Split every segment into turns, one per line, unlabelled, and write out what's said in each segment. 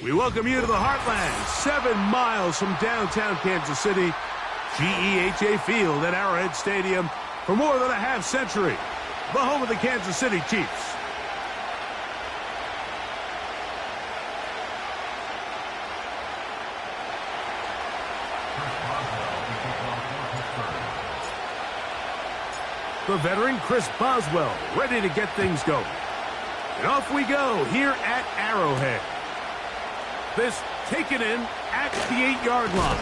We welcome you to the Heartland, 7 miles from downtown Kansas City, GEHA Field at Arrowhead Stadium for more than a half-century, the home of the Kansas City Chiefs. The veteran Chris Boswell ready to get things going. And off we go here at Arrowhead. This taken in at the 8-yard line.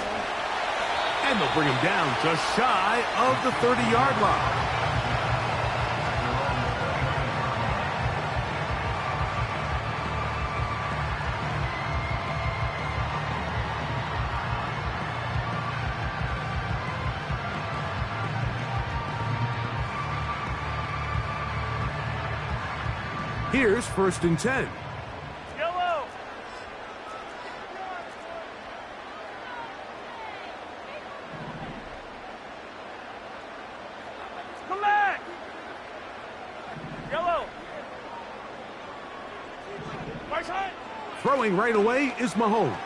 And they'll bring him down just shy of the 30-yard line. Here's 1st and 10.
Yellow. Come back. Yellow. Right side.
Throwing right away is Mahomes.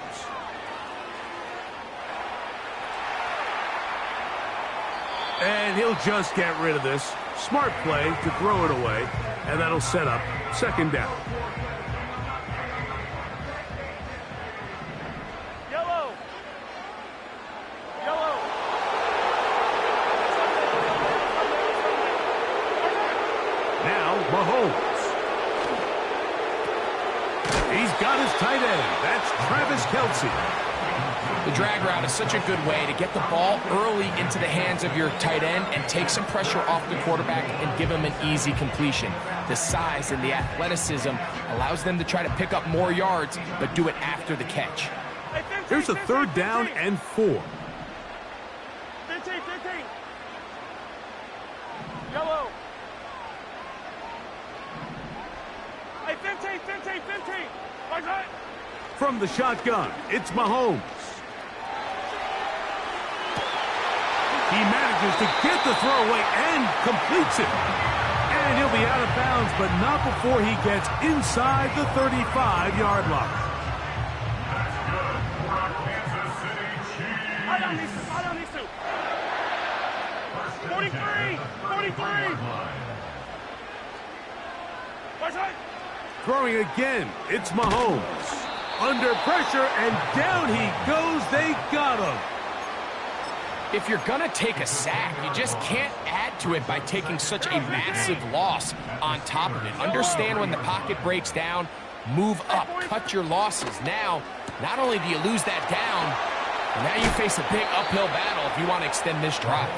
And he'll just get rid of this. Smart play to throw it away, and that'll set up 2nd down.
Yellow. Yellow.
Now Mahomes. He's got his tight end. That's Travis Kelce.
The drag route is such a good way to get the ball early into the hands of your tight end and take some pressure off the quarterback and give him an easy completion. The size and the athleticism allows them to try to pick up more yards, but do it after the catch.
Here's a 3rd down and 4.
15. Yellow. Hey, 15. Right side.
From the shotgun, it's Mahomes. He manages to get the throw away and completes it. And he'll be out of bounds, but not before he gets inside the 35-yard line.
I don't need to. 43. Right side.
Throwing again, it's Mahomes. Under pressure, and down he goes. They got him.
If you're going to take a sack, you just can't add to it by taking such a massive loss on top of it. Understand when the pocket breaks down, move up, cut your losses. Now, not only do you lose that down, but now you face a big uphill battle if you want to extend this drive.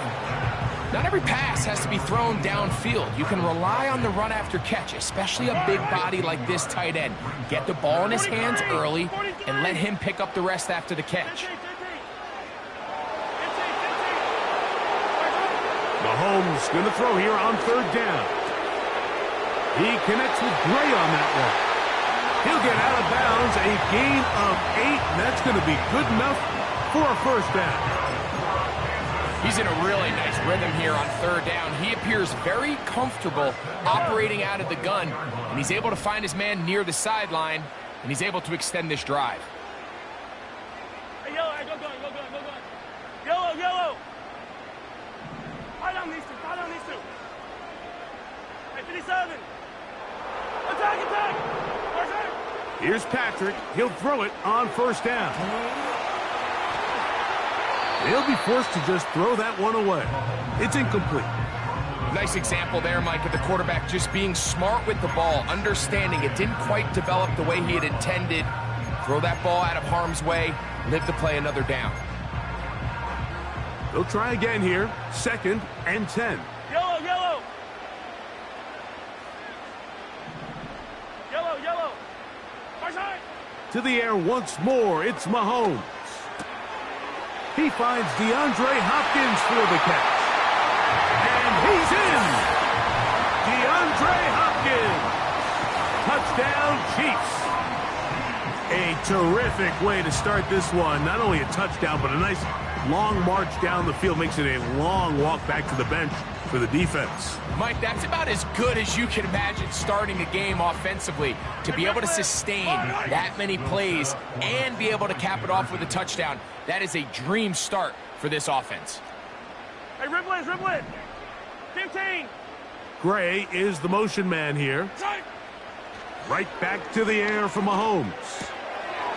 Not every pass has to be thrown downfield. You can rely on the run after catch, especially a big body like this tight end. Get the ball in his hands early and let him pick up the rest after the catch.
Mahomes going to throw here on 3rd down. He connects with Gray on that one. He'll get out of bounds, a gain of 8, and that's going to be good enough for a 1st down.
He's in a really nice rhythm here on 3rd down. He appears very comfortable operating out of the gun, and he's able to find his man near the sideline, and he's able to extend this drive.
Hey, yellow, go gun. Yellow. I don't need to. Hey, 57. Attack. Where's that?
Here's Patrick. He'll throw it on 1st down. He'll be forced to just throw that one away. It's incomplete.
Nice example there, Mike, of the quarterback just being smart with the ball, understanding it didn't quite develop the way he had intended. Throw that ball out of harm's way, live to play another down.
They'll try again here. 2nd and 10.
Yellow. Right side.
To the air once more, it's Mahomes. He finds DeAndre Hopkins for the catch. And he's in! DeAndre Hopkins! Touchdown, Chiefs! A terrific way to start this one. Not only a touchdown, but a nice long march down the field. Makes it a long walk back to the bench for the defense.
Mike, that's about as good as you can imagine starting a game offensively. To be able to sustain that many plays and be able to cap it off with a touchdown, that is a dream start for this offense.
Hey, Riblet, Riblet. 15.
Gray is the motion man here. Right back to the air for Mahomes.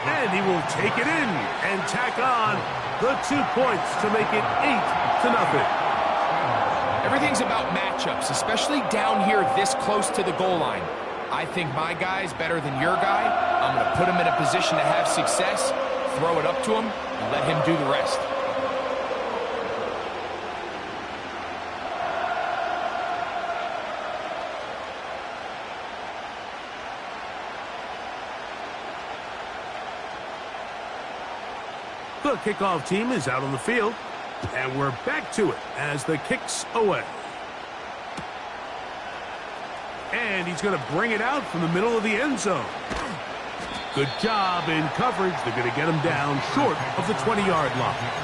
And he will take it in and tack on the 2 points to make it 8-0.
Everything's about matchups, especially down here this close to the goal line. I think my guy's better than your guy. I'm going to put him in a position to have success, throw it up to him, and let him do the rest.
The kickoff team is out on the field, and we're back to it as the kick's away. And he's going to bring it out from the middle of the end zone. Good job in coverage. They're going to get him down short of the 20-yard line.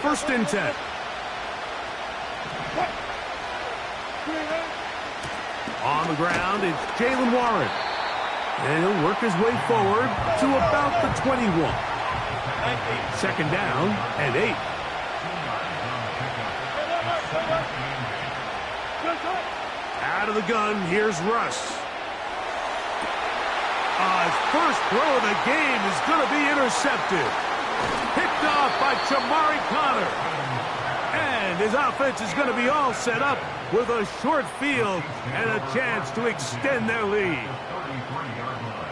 First and 10. On the ground, it's Jalen Warren. And he'll work his way forward to about the 21. Second down and 8. Out of the gun, here's Russ. His first throw of the game is going to be intercepted. Picked off by Jamari Connor. And his offense is going to be all set up with a short field and a chance to extend their lead.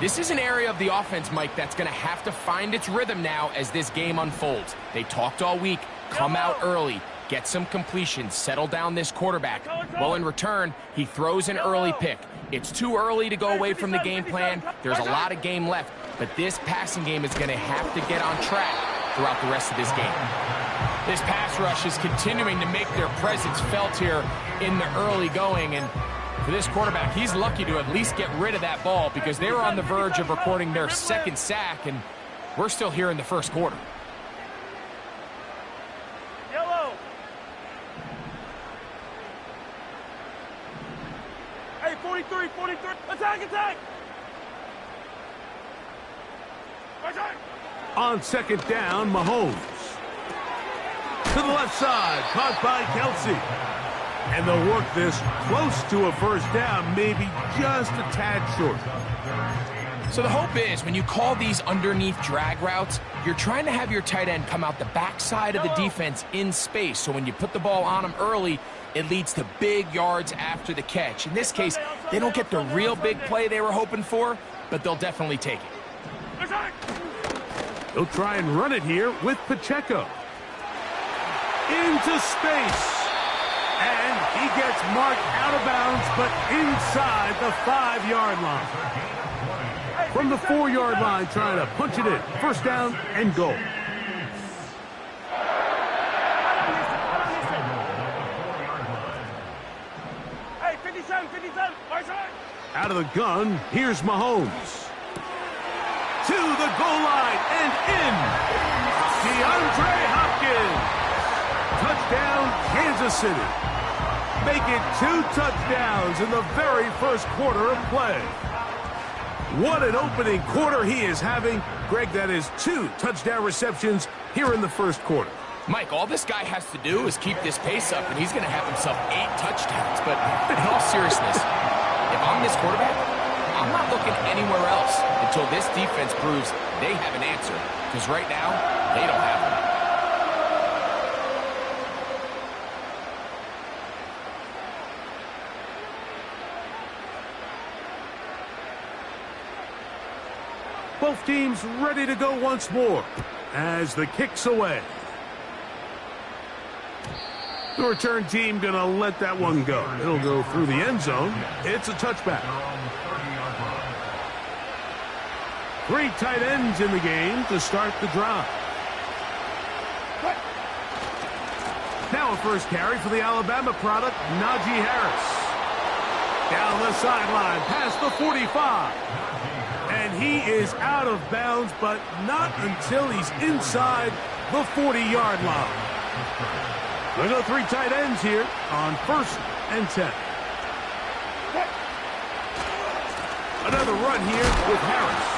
This is an area of the offense, Mike, that's going to have to find its rhythm now as this game unfolds. They talked all week, come out early, get some completions, settle down this quarterback. Well, in return, he throws an early pick. It's too early to go away from the game plan. There's a lot of game left, but this passing game is going to have to get on track throughout the rest of this game. This pass rush is continuing to make their presence felt here in the early going, and for this quarterback, he's lucky to at least get rid of that ball because they were on the verge of recording their second sack, and we're still here in the first quarter.
Yellow. Hey, 43, 43. Attack, attack. Attack.
On second down, Mahomes. To the left side, caught by Kelsey. And they'll work this close to a first down, maybe just a tad short.
So the hope is when you call these underneath drag routes, you're trying to have your tight end come out the backside of the defense in space. So when you put the ball on him early, it leads to big yards after the catch. In this case, they don't get the real big play they were hoping for, but they'll definitely take it.
They'll try and run it here with Pacheco. Into space. And he gets marked out of bounds, but inside the 5-yard line. From the 4-yard line, trying to punch it in. First down and goal.
Hey, 57, 57.
Out of the gun, here's Mahomes. To the goal line and in. DeAndre Hopkins. Touchdown, Kansas City. Make it 2 touchdowns in the very first quarter of play. What an opening quarter he is having. Greg, that is 2 touchdown receptions here in the first quarter.
Mike, all this guy has to do is keep this pace up, and he's going to have himself 8 touchdowns. But in all seriousness, if I'm this quarterback, I'm not looking anywhere else until this defense proves they have an answer. Because right now, they don't have one.
Both teams ready to go once more as the kick's away. The return team going to let that one go. It'll go through the end zone. It's a touchback. 3 tight ends in the game to start the drive. Now a first carry for the Alabama product, Najee Harris. Down the sideline, past the 45. And he is out of bounds, but not until he's inside the 40-yard line. We'll go 3 tight ends here on 1st and 10. Another run here with Harris.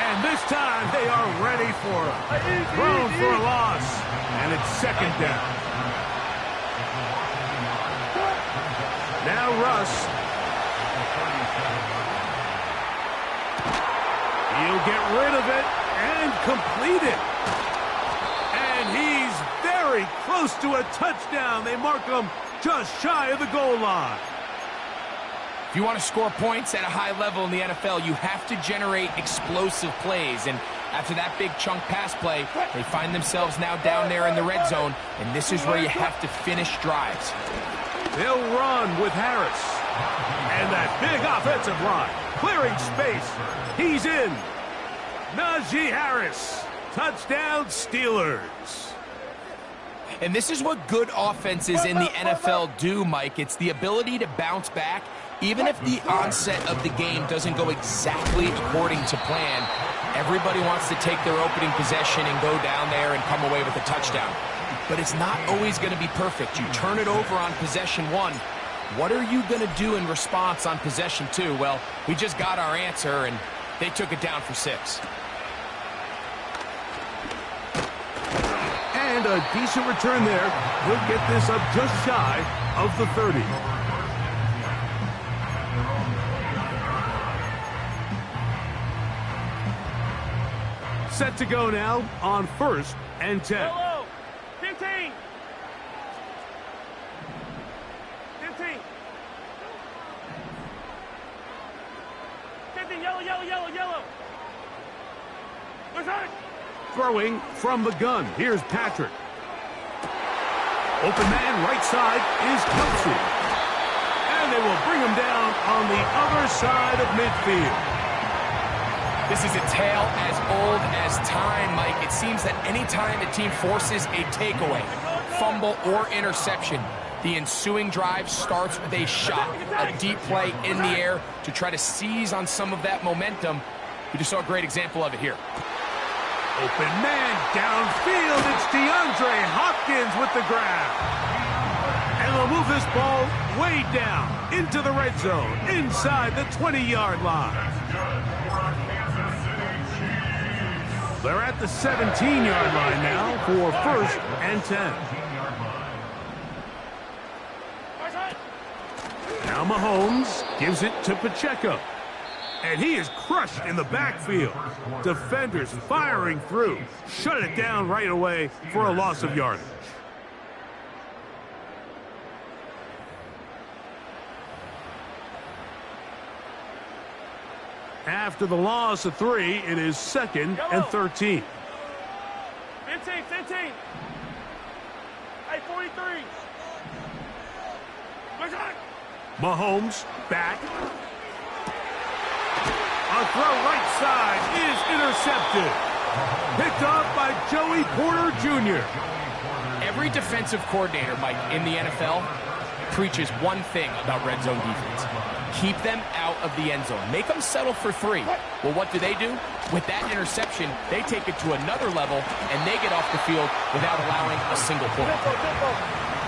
And this time they are ready for him. Thrown for a loss. And it's 2nd down. Now Russ. He'll get rid of it and complete it. And he's very close to a touchdown. They mark him just shy of the goal line.
If you want to score points at a high level in the NFL, you have to generate explosive plays. And after that big chunk pass play, they find themselves now down there in the red zone. And this is where you have to finish drives.
They'll run with Harris. And that big offensive line. Clearing space. He's in. Najee Harris. Touchdown Steelers.
And this is what good offenses in the NFL do, Mike. It's the ability to bounce back, even if the onset of the game doesn't go exactly according to plan. Everybody wants to take their opening possession and go down there and come away with a touchdown. But it's not always going to be perfect. You turn it over on possession 1. What are you going to do in response on possession 2? Well, we just got our answer, and they took it down for 6.
And a decent return there. He'll get this up just shy of the 30. Set to go now on 1st and 10.
Yellow. 15. 15. 15. Yellow, yellow, yellow, yellow. Return.
Throwing from the gun. Here's Patrick. Open man right side is Kelsey. And they will bring him down on the other side of midfield.
This is a tale as old as time, Mike. It seems that any time a team forces a takeaway, fumble, or interception, the ensuing drive starts with a shot, a deep play in the air to try to seize on some of that momentum. We just saw a great example of it here.
Open man downfield. It's DeAndre Hopkins with the grab. And they'll move this ball way down into the red zone, inside the 20-yard line. They're at the 17-yard line now for 1st and 10. Now Mahomes gives it to Pacheco. And he is crushed in the backfield. Defenders firing through. Shut it down right away for a loss of yardage. After the loss of 3, it is 2nd and 13.
15, 15. Hey, 43. Return.
Mahomes back. A throw right side is intercepted. Picked off by Joey Porter Jr.
Every defensive coordinator, Mike, in the NFL preaches one thing about red zone defense. Keep them out of the end zone. Make them settle for 3. Well, what do? With that interception, they take it to another level, and they get off the field without allowing a single point.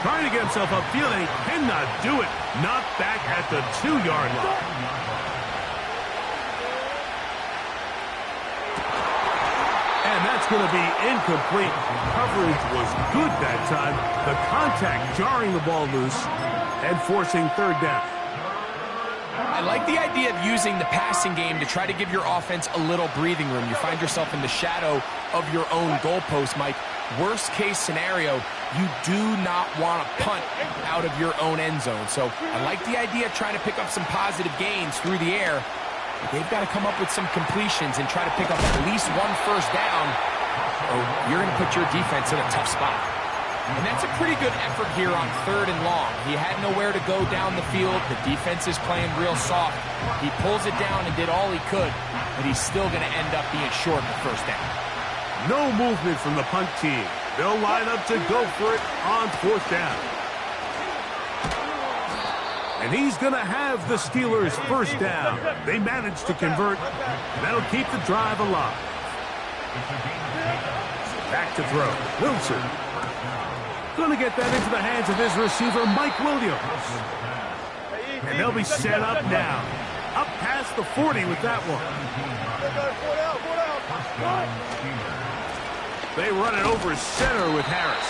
Trying to get himself upfield, and he cannot do it. Knocked back at the 2-yard line. And that's going to be incomplete. Coverage was good that time. The contact jarring the ball loose and forcing 3rd down.
I like the idea of using the passing game to try to give your offense a little breathing room. You find yourself in the shadow of your own goalpost, Mike. Worst case scenario, you do not want to punt out of your own end zone. So I like the idea of trying to pick up some positive gains through the air. They've got to come up with some completions and try to pick up at least one first down, or you're going to put your defense in a tough spot. And that's a pretty good effort here on 3rd and long. He had nowhere to go down the field. The defense is playing real soft. He pulls it down and did all he could, but he's still going to end up being short the first down.
No movement from the punt team. They'll line up to go for it on 4th down. And he's going to have the Steelers' first down. They managed to convert, and that'll keep the drive alive. Back to throw. Wilson. Going to get that into the hands of his receiver, Mike Williams. And they'll be set up now. Up past the 40 with that one. They run it over center with Harris.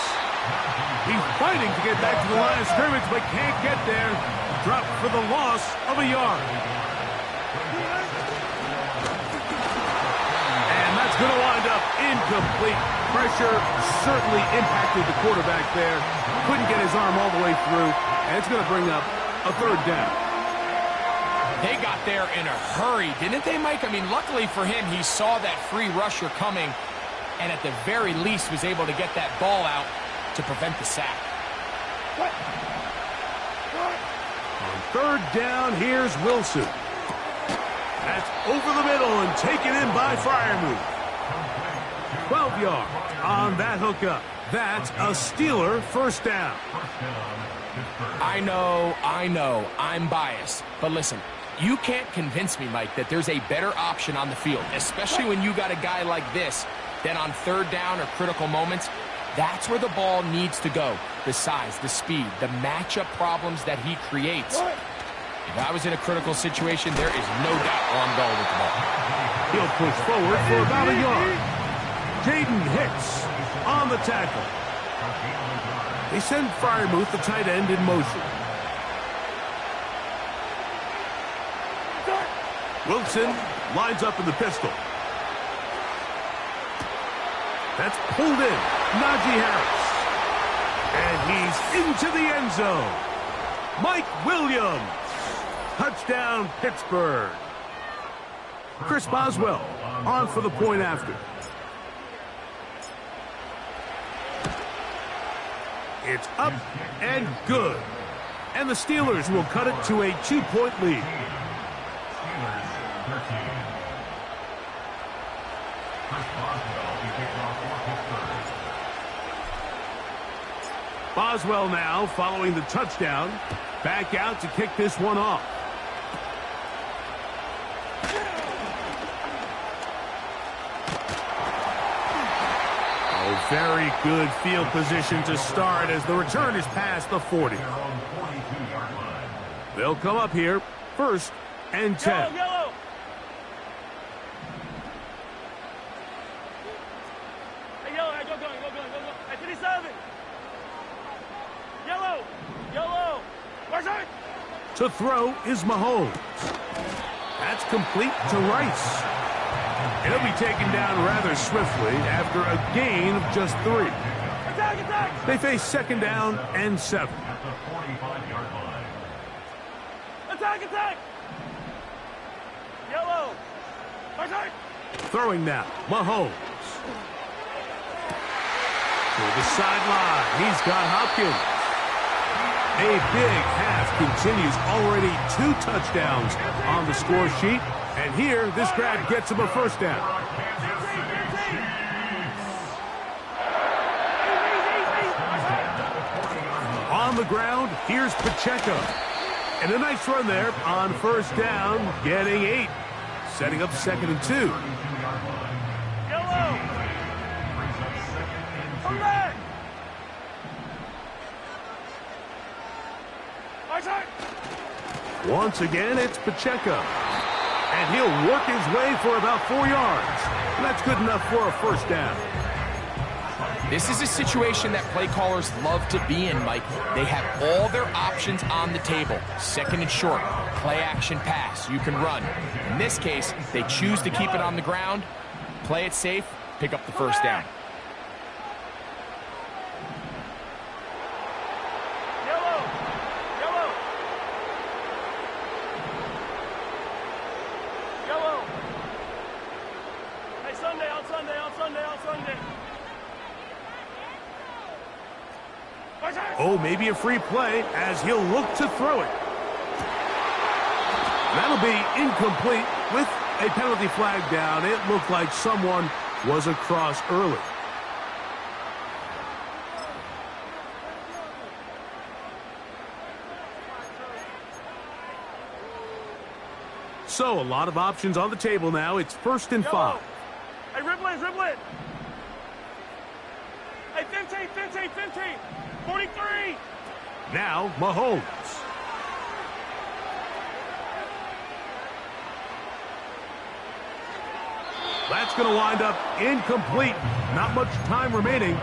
He's fighting to get back to the line of scrimmage, but can't get there. Dropped for the loss of a yard. And that's going to wind up incomplete. Pressure certainly impacted the quarterback there. Couldn't get his arm all the way through, and it's going to bring up a 3rd down.
They got there in a hurry, didn't they, Mike? I mean, luckily for him, he saw that free rusher coming, and at the very least was able to get that ball out to prevent the sack.
On 3rd down, here's Wilson. That's over the middle and taken in by Freiermuth. 12 yards on that hookup. That's a Steeler first down.
I know, I'm biased. But listen, you can't convince me, Mike, that there's a better option on the field, especially when you got a guy like this, that on 3rd down or critical moments, that's where the ball needs to go. The size, the speed, the matchup problems that he creates. If I was in a critical situation, there is no doubt where I'm going with the ball.
He'll push forward for about a yard. Jaden Hicks on the tackle. They send Freiermuth, the tight end, in motion. Wilson lines up in the pistol. That's pulled in. Najee Harris. And he's into the end zone. Mike Williams. Touchdown, Pittsburgh. Chris Boswell on for the point after. It's up and good. And the Steelers will cut it to a 2-point lead. Boswell now following the touchdown. Back out to kick this one off. Very good field position to start as the return is past the 40. They'll come up here, 1st and 10.
Yellow. Hey, yellow. Hey, go. Hey, 57. Yellow. Where's it?
To throw is Mahomes. That's complete to Rice. And he'll be taken down rather swiftly after a gain of just 3.
Attack.
They face 2nd down and 7.
Attack. Yellow. Attack.
Throwing now, Mahomes. To the sideline, he's got Hopkins. A big half continues, already 2 touchdowns on the score sheet. And here, this grab gets him a first down. On the ground, here's Pacheco. And a nice run there on 1st down, getting 8. Setting up 2nd and 2.
Yellow. Come back.
Once again, it's Pacheco. And he'll work his way for about 4 yards. And that's good enough for a first down.
This is a situation that play callers love to be in, Mike. They have all their options on the table. 2nd and short, play action pass, you can run. In this case, they choose to keep it on the ground, play it safe, pick up the first down.
Oh, maybe a free play as he'll look to throw it. That'll be incomplete with a penalty flag down. It looked like someone was across early. So a lot of options on the table now. It's 1st and 5.
Hey, dribble it. Hey, 15, 43.
Now Mahomes. That's going to wind up incomplete. Not much time remaining.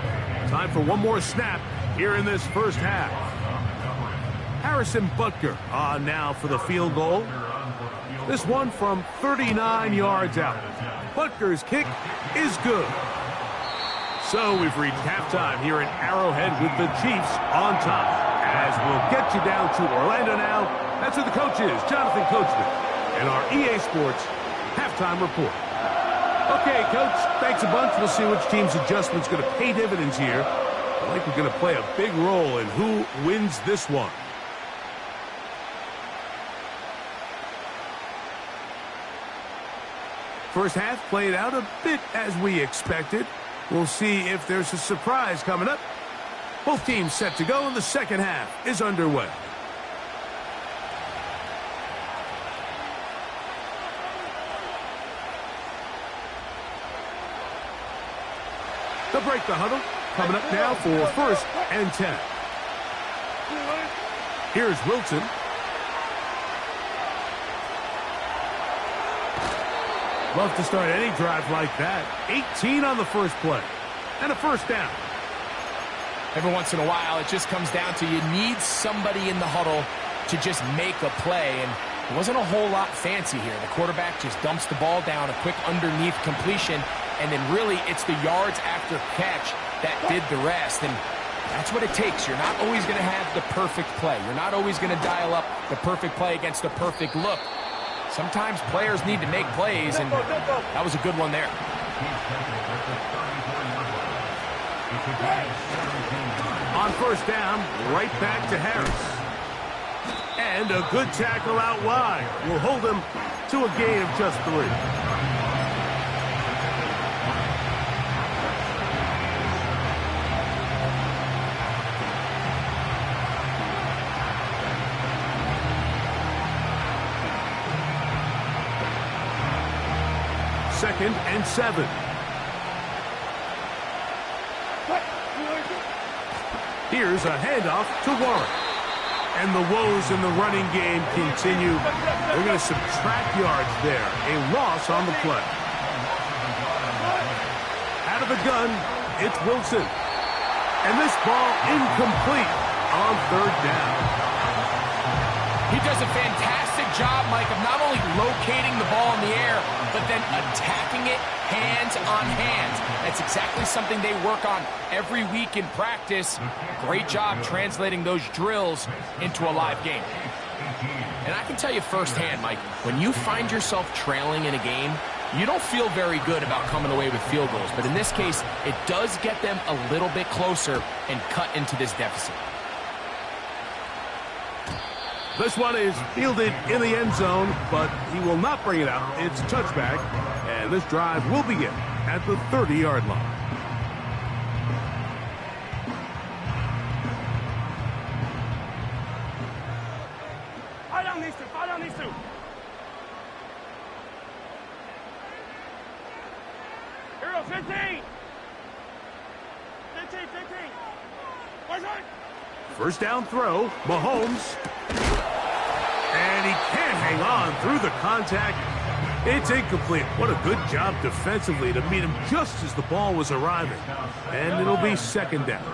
Time for one more snap here in this first half. Harrison Butker on now for the field goal. This one from 39 yards out. Butker's kick is good. So we've reached halftime here in Arrowhead with the Chiefs on top. As we'll get you down to Orlando now. That's who the coach is, Jonathan Coachman, and our EA Sports halftime report. Okay, Coach, thanks a bunch. We'll see which team's adjustment's going to pay dividends here. I think we're going to play a big role in who wins this one. First half played out a bit as we expected. We'll see if there's a surprise coming up. Both teams set to go, and the second half is underway. They'll break the huddle. Coming up now for 1st and 10. Here's Wilson. Love to start any drive like that. 18 on the first play. And a first down.
Every once in a while, it just comes down to you need somebody in the huddle to just make a play. And it wasn't a whole lot fancy here. The quarterback just dumps the ball down, a quick underneath completion. And then really, it's the yards after catch that did the rest. And that's what it takes. You're not always going to have the perfect play. You're not always going to dial up the perfect play against the perfect look. Sometimes players need to make plays, and that was a good one there.
On first down, right back to Harris. And a good tackle out wide will hold him to a gain of just 3. Second and 7. Here's a handoff to Warren. And the woes in the running game continue. They're going to subtract yards there. A loss on the play. Out of the gun, it's Wilson. And this ball incomplete on 3rd down.
He does a fantastic job, Mike, of not only locating the ball in the air, but then attacking it hands on hands. That's exactly something they work on every week in practice. Great job translating those drills into a live game. And I can tell you firsthand, Mike, when you find yourself trailing in a game, you don't feel very good about coming away with field goals. But in this case, it does get them a little bit closer and cut into this deficit.
This one is fielded in the end zone, but he will not bring it out. It's a touchback, and this drive will begin at the 30-yard line.
Fire down these two. Here we go, 15. 15. Where's it?
First down throw, Mahomes. And he can't hang on through the contact. It's incomplete. What a good job defensively to meet him just as the ball was arriving. And it'll be 2nd down.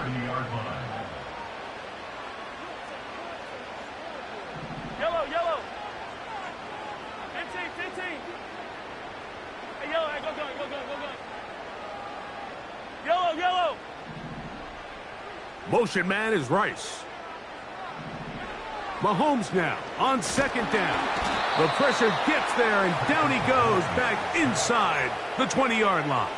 Yellow. 15. Hey, yellow, hey, go. Yellow.
Motion man is Rice. Mahomes now on 2nd down. The pressure gets there, and down he goes back inside the 20-yard line.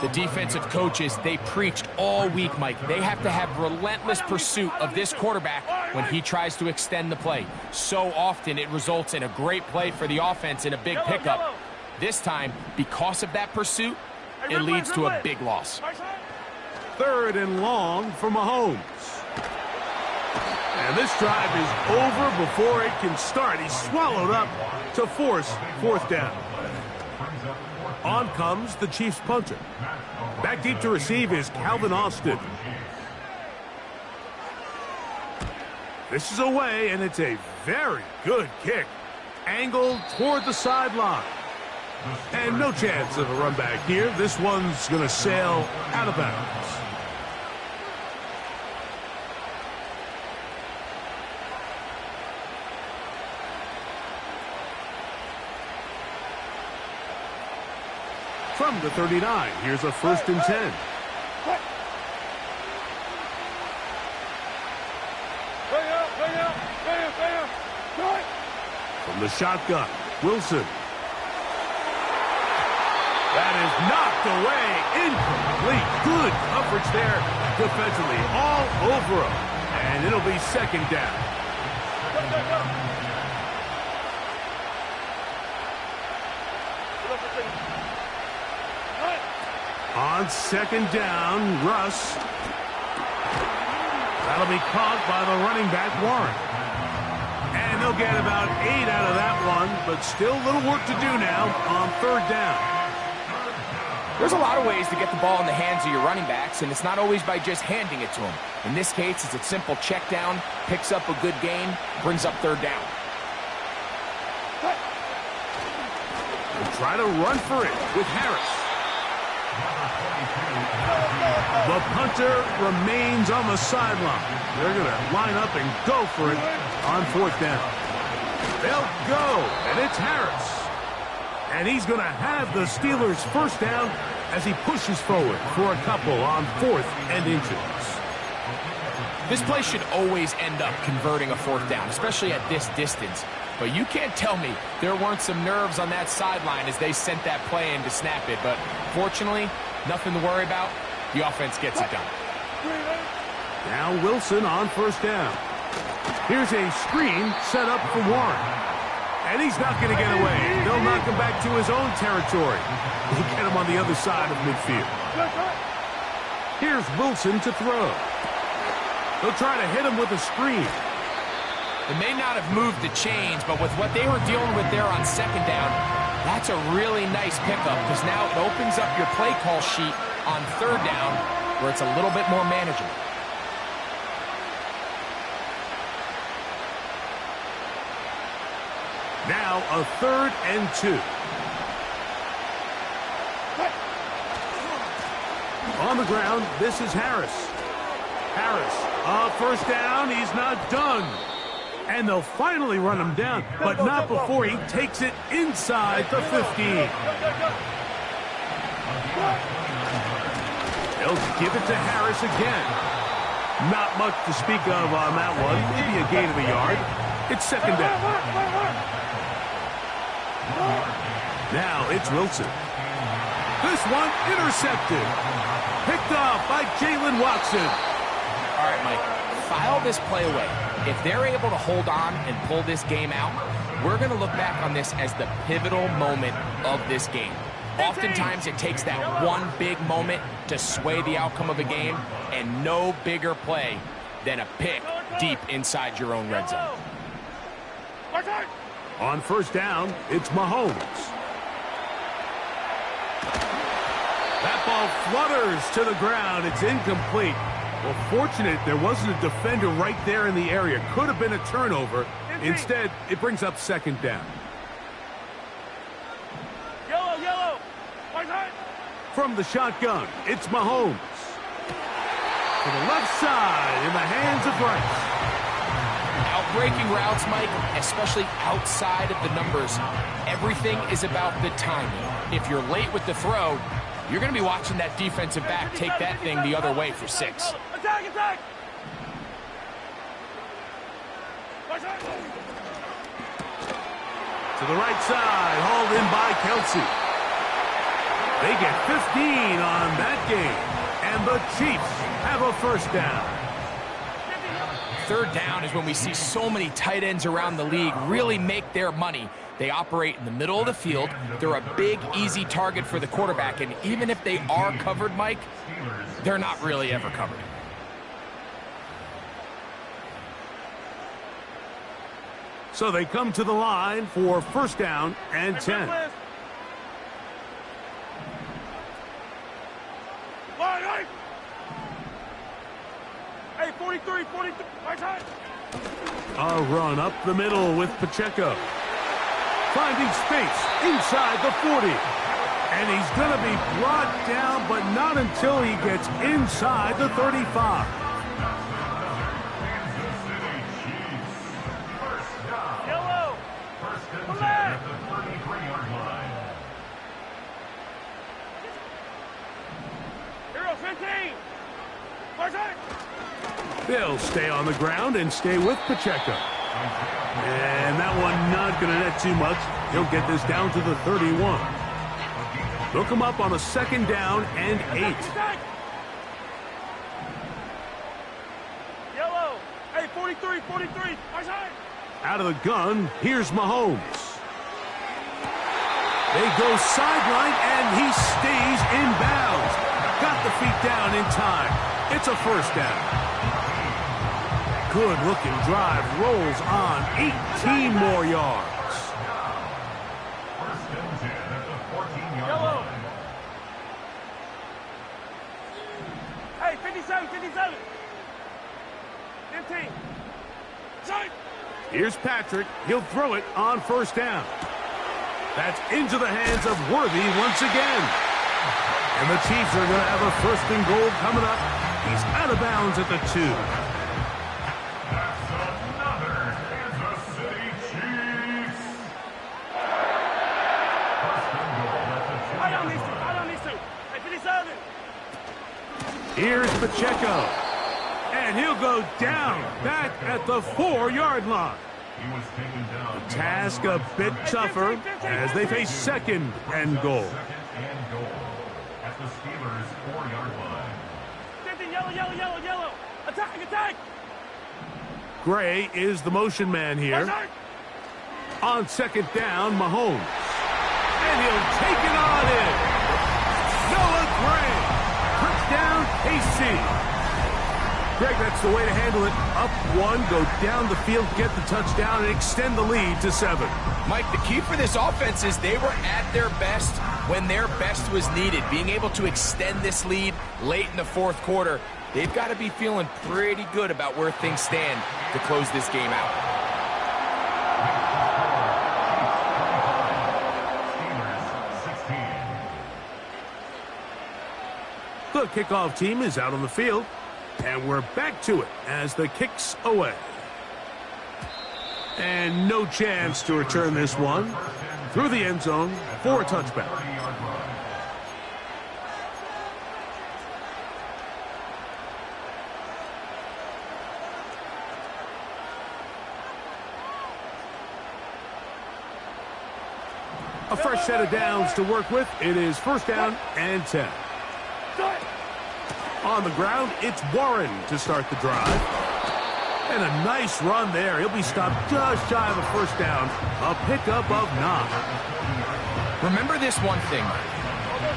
The defensive coaches, they preached all week, Mike. They have to have relentless pursuit of this quarterback when he tries to extend the play. So often it results in a great play for the offense and a big pickup. This time, because of that pursuit, it leads to a big loss.
3rd and long for Mahomes. And this drive is over before it can start. He's swallowed up to force 4th down. On comes the Chiefs punter. Back deep to receive is Calvin Austin. This is away, and it's a very good kick. Angled toward the sideline. And no chance of a run back here. This one's going to sail out of bounds. From the 39, here's a 1st and 10. From the shotgun, Wilson. That is knocked away. Incomplete. Good coverage there defensively. All over him. And it'll be 2nd down. On 2nd down, Russ. That'll be caught by the running back, Warren. And they'll get about 8 out of that one, but still a little work to do now on 3rd down.
There's a lot of ways to get the ball in the hands of your running backs, and it's not always by just handing it to them. In this case, it's a simple check down, picks up a good gain, brings up 3rd down.
We'll try to run for it with Harris. The punter remains on the sideline. They're going to line up and go for it on 4th down. They'll go, and it's Harris. And he's going to have the Steelers' 1st down as he pushes forward for a couple on 4th and inches.
This play should always end up converting a 4th down, especially at this distance. But you can't tell me there weren't some nerves on that sideline as they sent that play in to snap it. But fortunately, nothing to worry about. The offense gets it done.
Now Wilson on 1st down. Here's a screen set up for Warren. And he's not going to get away. They'll knock him back to his own territory. They'll get him on the other side of midfield. Here's Wilson to throw. They'll try to hit him with a screen.
It may not have moved the chains, but with what they were dealing with there on 2nd down, that's a really nice pickup because now it opens up your play call sheet on 3rd down where it's a little bit more manageable.
Now a 3rd and 2. On the ground, this is Harris. Harris, 1st down, he's not done. And they'll finally run him down, but not before he takes it inside the 15. They'll give it to Harris again. Not much to speak of on that one. Maybe a gain of a yard. It's 2nd down. Now it's Wilson. This one intercepted. Picked off by Jalen Watson.
All right, Mike, file this play away. If they're able to hold on and pull this game out, we're going to look back on this as the pivotal moment of this game. Oftentimes, it takes that one big moment to sway the outcome of a game, and no bigger play than a pick deep inside your own red zone.
On 1st down, it's Mahomes. That ball flutters to the ground. It's incomplete. Well, fortunate there wasn't a defender right there in the area. Could have been a turnover. Instead, it brings up 2nd down.
Yellow.
From the shotgun, it's Mahomes. To the left side in the hands of Rice.
Outbreaking routes, Mike, especially outside of the numbers, everything is about the timing. If you're late with the throw, you're going to be watching that defensive back take that thing the other way for 6.
Attack!
To the right side, hauled in by Kelsey. They get 15 on that game. And the Chiefs have a first down.
Third down is when we see so many tight ends around the league really make their money. They operate in the middle of the field. They're a big, easy target for the quarterback. And even if they are covered, Mike, they're not really ever covered.
So they come to the line for first down and 10.
Hey, 43, 43, right side.
A run up the middle with Pacheco. Finding space inside the 40. And he's going to be brought down, but not until he gets inside the 35.
Yellow. Left. Hero 15. Right side.
They'll stay on the ground and stay with Pacheco. And that one not going to net too much. He'll get this down to the 31. They'll come up on a second down and 8.
Yellow. Hey, 43, 43. Right side.
Out of the gun, here's Mahomes. They go sideline, and he stays in bounds. Got the feet down in time. It's a first down. Good-looking drive rolls on 18 more yards.
First and 10 at the 14-yard line. Hey, 57, 57. 15. Side.
Here's Patrick. He'll throw it on first down. That's into the hands of Worthy once again. And the Chiefs are going to have a first and goal coming up. He's out of bounds at the 2. Here's Pacheco. And he'll go down back at the 4-yard line. The task a bit tougher as they face second and goal.
At the Steelers' 4-yard line. 50, yellow, yellow, yellow, yellow. Attack, attack.
Gray is the motion man here. On second down, Mahomes. And he'll take it on in. Noah Gray. Touchdown, KC. Greg, that's the way to handle it. Up one, go down the field, get the touchdown, and extend the lead to 7.
Mike, the key for this offense is they were at their best when their best was needed. Being able to extend this lead late in the fourth quarter, they've got to be feeling pretty good about where things stand to close this game out.
The kickoff team is out on the field, and we're back to it as the kick's away. And no chance to return this one through the end zone for a touchback. A fresh set of downs to work with. It is first down and 10. On the ground, it's Warren to start the drive. And a nice run there. He'll be stopped just shy of a first down. A pickup of 9.
Remember this one thing.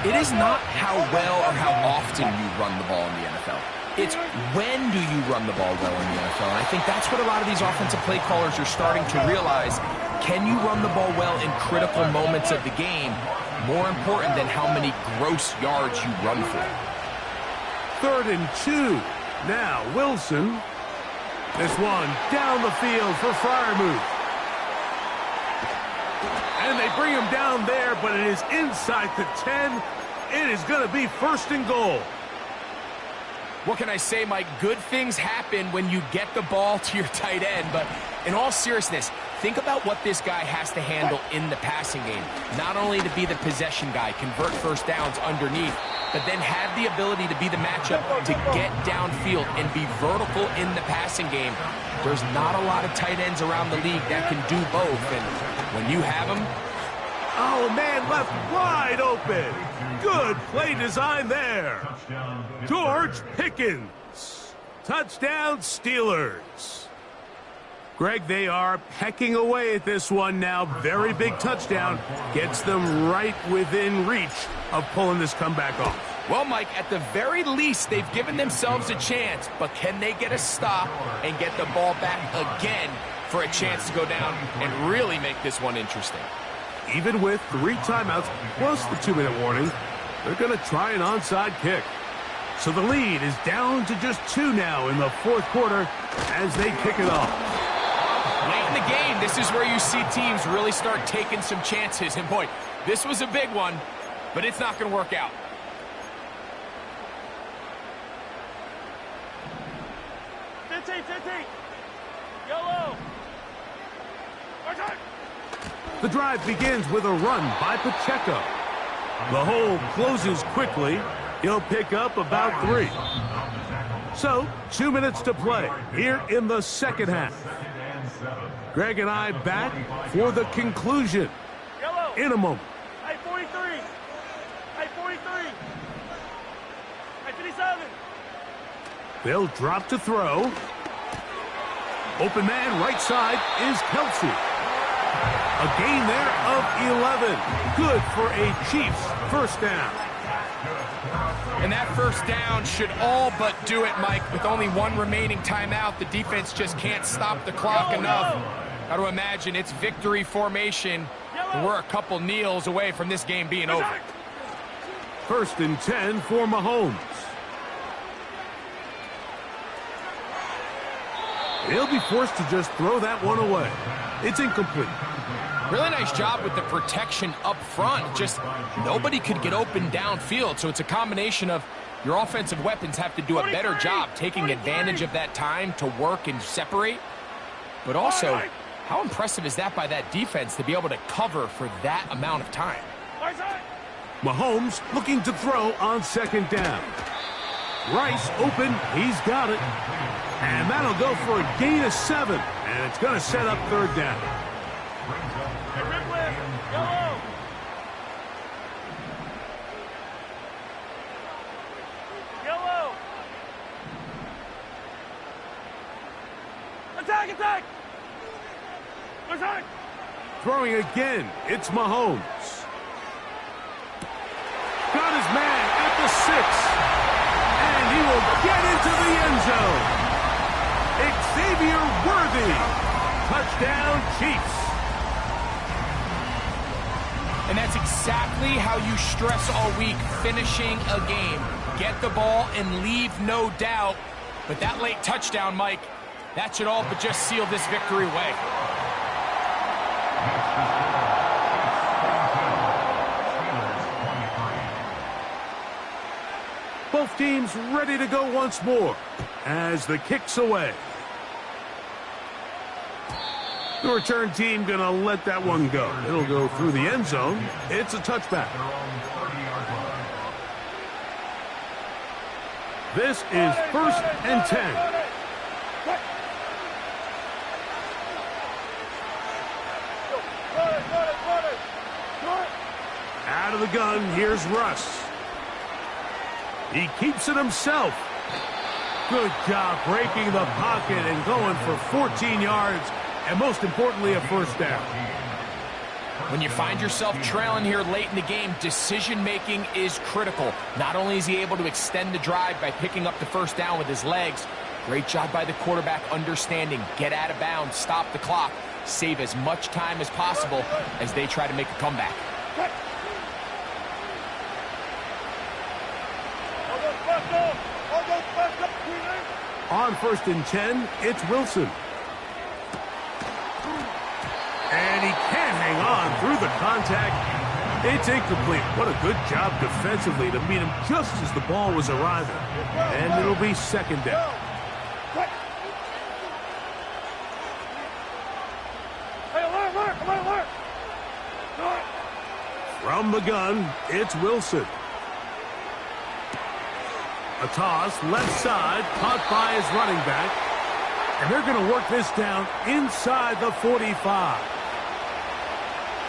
It is not how well or how often you run the ball in the NFL. It's when do you run the ball well in the NFL. And I think that's what a lot of these offensive play callers are starting to realize. Can you run the ball well in critical moments of the game? More important than how many gross yards you run for.
3rd and 2. Now Wilson. This one down the field for Freiermuth. And they bring him down there, but it is inside the 10. It is going to be first and goal.
What can I say, Mike? Good things happen when you get the ball to your tight end. But in all seriousness, think about what this guy has to handle in the passing game. Not only to be the possession guy, convert first downs underneath, but then have the ability to be the matchup to get downfield and be vertical in the passing game. There's not a lot of tight ends around the league that can do both. And when you have them,
A Oh, man, left wide open. Good play design there. George Pickens. Touchdown, Steelers. Greg, they are pecking away at this one now. Very big touchdown. Gets them right within reach of pulling this comeback off.
Well, Mike, at the very least, they've given themselves a chance, but can they get a stop and get the ball back again for a chance to go down and really make this one interesting?
Even with 3 timeouts plus the 2-minute warning, they're going to try an onside kick. So the lead is down to just 2 now in the 4th quarter as they kick it off.
Late in the game, this is where you see teams really start taking some chances. And boy, this was a big one, but it's not going to work out.
Yellow.
The drive begins with a run by Pacheco. The hole closes quickly. He'll pick up about 3. So, 2 minutes to play here in the second half. Greg and I back for the conclusion in a moment.
I-43. I-43. I-57.
They'll drop to throw. Open man right side is Kelsey. A gain there of 11. Good for a Chiefs first down.
And that first down should all but do it, Mike. With only 1 remaining timeout, the defense just can't stop the clock enough. Got to imagine it's victory formation. We're a couple kneels away from this game being over.
1st and 10 for Mahomes. He'll be forced to just throw that one away. It's incomplete.
Really nice job with the protection up front. Just nobody could get open downfield. So it's a combination of your offensive weapons have to do a better job taking advantage of that time to work and separate. But also, how impressive is that by that defense to be able to cover for that amount of time?
Mahomes looking to throw on 2nd down. Rice open. He's got it. And that'll go for a gain of 7. And it's going to set up 3rd down.
Yellow. Yellow. Attack, attack. Attack.
Throwing again. It's Mahomes. Got his man at the 6. And he will get into the end zone. Xavier Worthy. Touchdown, Chiefs.
And that's exactly how you stress all week, finishing a game. Get the ball and leave no doubt. But that late touchdown, Mike, that should all but just seal this victory away.
Both teams ready to go once more as the kick's away. The return team going to let that one go. It'll go through the end zone. It's a touchback. This is 1st and 10. Out of the gun, here's Russ. He keeps it himself. Good job breaking the pocket and going for 14 yards. And most importantly, a 1st down.
When you find yourself trailing here late in the game, decision-making is critical. Not only is he able to extend the drive by picking up the 1st down with his legs, great job by the quarterback understanding, get out of bounds, stop the clock, save as much time as possible as they try to make a comeback.
On 1st and 10, it's Wilson. And he can't hang on through the contact. It's incomplete. What a good job defensively to meet him just as the ball was arriving. And it'll be 2nd down. From the gun, it's Wilson. A toss, left side, caught by his running back. And they're going to work this down inside the 45.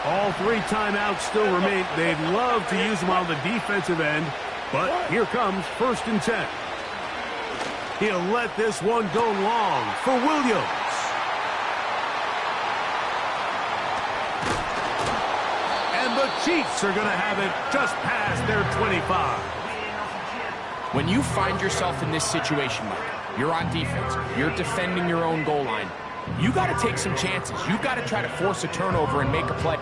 All 3 timeouts still remain. They'd love to use them on the defensive end, but here comes 1st and 10. He'll let this one go long for Williams. And the Chiefs are going to have it just past their 25.
When you find yourself in this situation, Mike, you're on defense, you're defending your own goal line, you got to take some chances. You got to try to force a turnover and make a play.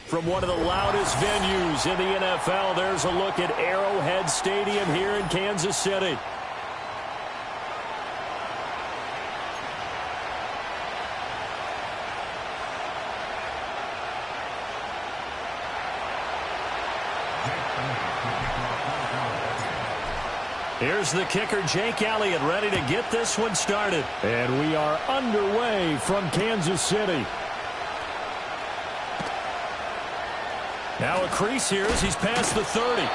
From one of the loudest venues in the NFL, there's a look at Arrowhead Stadium here in Kansas City. Here's the kicker, Jake Elliott, ready to get this one started. And we are underway from Kansas City. Now a crease here as he's past the 30. And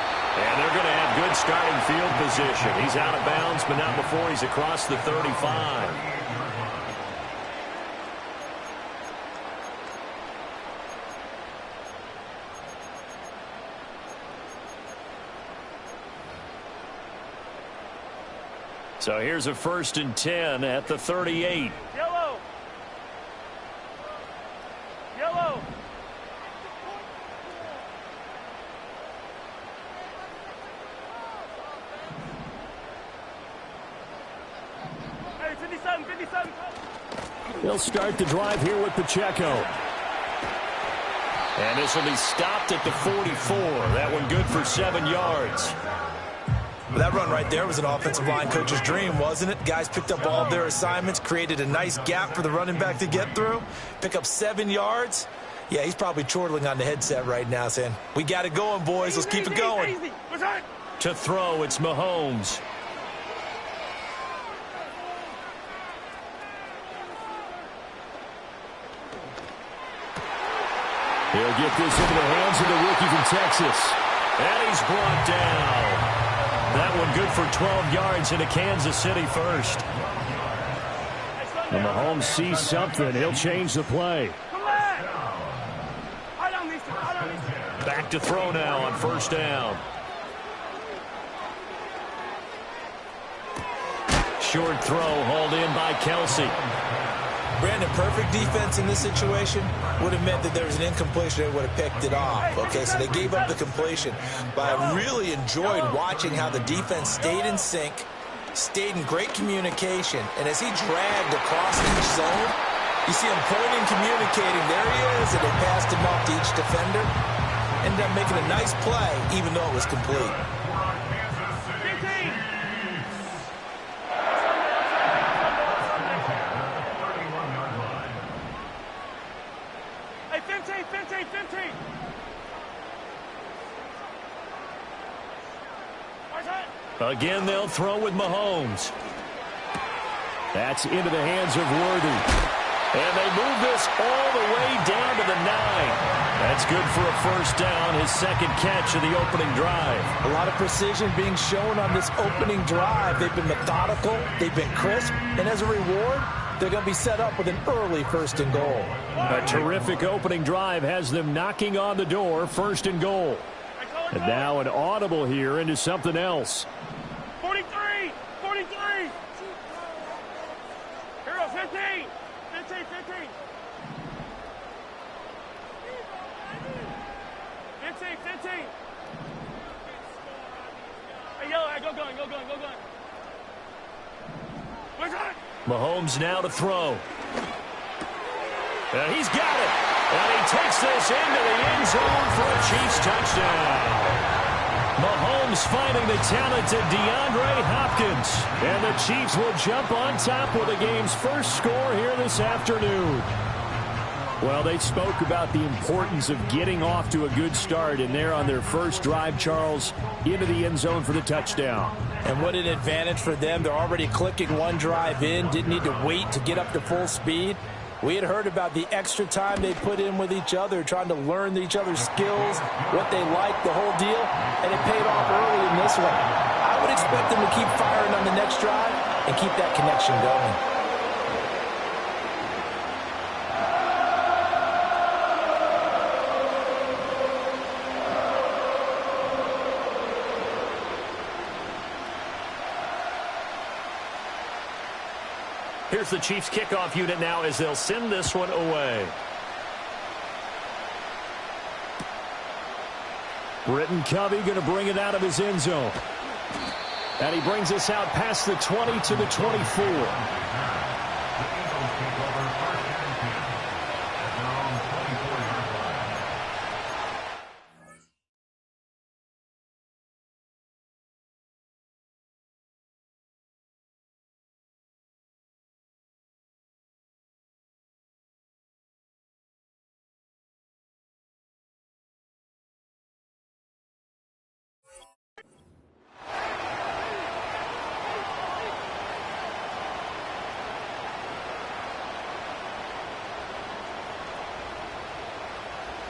they're going to have good starting field position. He's out of bounds, but not before he's across the 35. So here's a 1st and 10 at the 38.
Yellow. Yellow. Hey, 57, 57.
He'll start the drive here with Pacheco. And this will be stopped at the 44. That one good for 7 yards.
That run right there was an offensive line coach's dream, wasn't it? Guys picked up all of their assignments, created a nice gap for the running back to get through, pick up 7 yards. Yeah, he's probably chortling on the headset right now saying, we got it going, boys. Let's keep it going.
To throw, it's Mahomes. He'll get this into the hands of the rookie from Texas. And he's brought down. That one good for 12 yards into Kansas City first. And Mahomes sees something. He'll change the play. Back to throw now on 1st down. Short throw hauled in by Kelsey.
Brandon, perfect defense in this situation would have meant that there was an incompletion. They would have picked it off. Okay, so they gave up the completion. But I really enjoyed watching how the defense stayed in sync, stayed in great communication. And as he dragged across each zone, you see him pointing, communicating. There he is, and they passed him off to each defender. Ended up making a nice play, even though it was complete.
Again, they'll throw with Mahomes. That's into the hands of Worthy. And they move this all the way down to the 9. That's good for a 1st down, his 2nd catch of the opening drive.
A lot of precision being shown on this opening drive. They've been methodical, they've been crisp, and as a reward, they're going to be set up with an early 1st and goal.
A terrific opening drive has them knocking on the door, 1st and goal. And now an audible here into something else.
43! 43!
Mahomes now to throw. And he's got it. And he takes this into the end zone for a Chiefs touchdown. Mahomes finding the talented DeAndre Hopkins. And the Chiefs will jump on top with the game's first score here this afternoon. Well, they spoke about the importance of getting off to a good start, and they're on their first drive, Charles, into the end zone for the touchdown.
And what an advantage for them. They're already clicking one drive in, didn't need to wait to get up to full speed. We had heard about the extra time they put in with each other, trying to learn each other's skills, what they like, the whole deal, and it paid off early in this one. I would expect them to keep firing on the next drive and keep that connection going.
Here's the Chiefs kickoff unit now as they'll send this one away. Britton Covey going to bring it out of his end zone. And he brings us out past the 20 to the 24.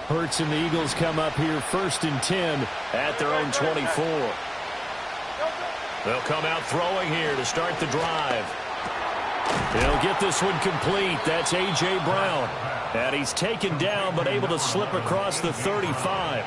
Hurts and the Eagles come up here 1st and 10 at their own 24. They'll come out throwing here to start the drive. He'll get this one complete. That's A.J. Brown. And he's taken down but able to slip across the 35.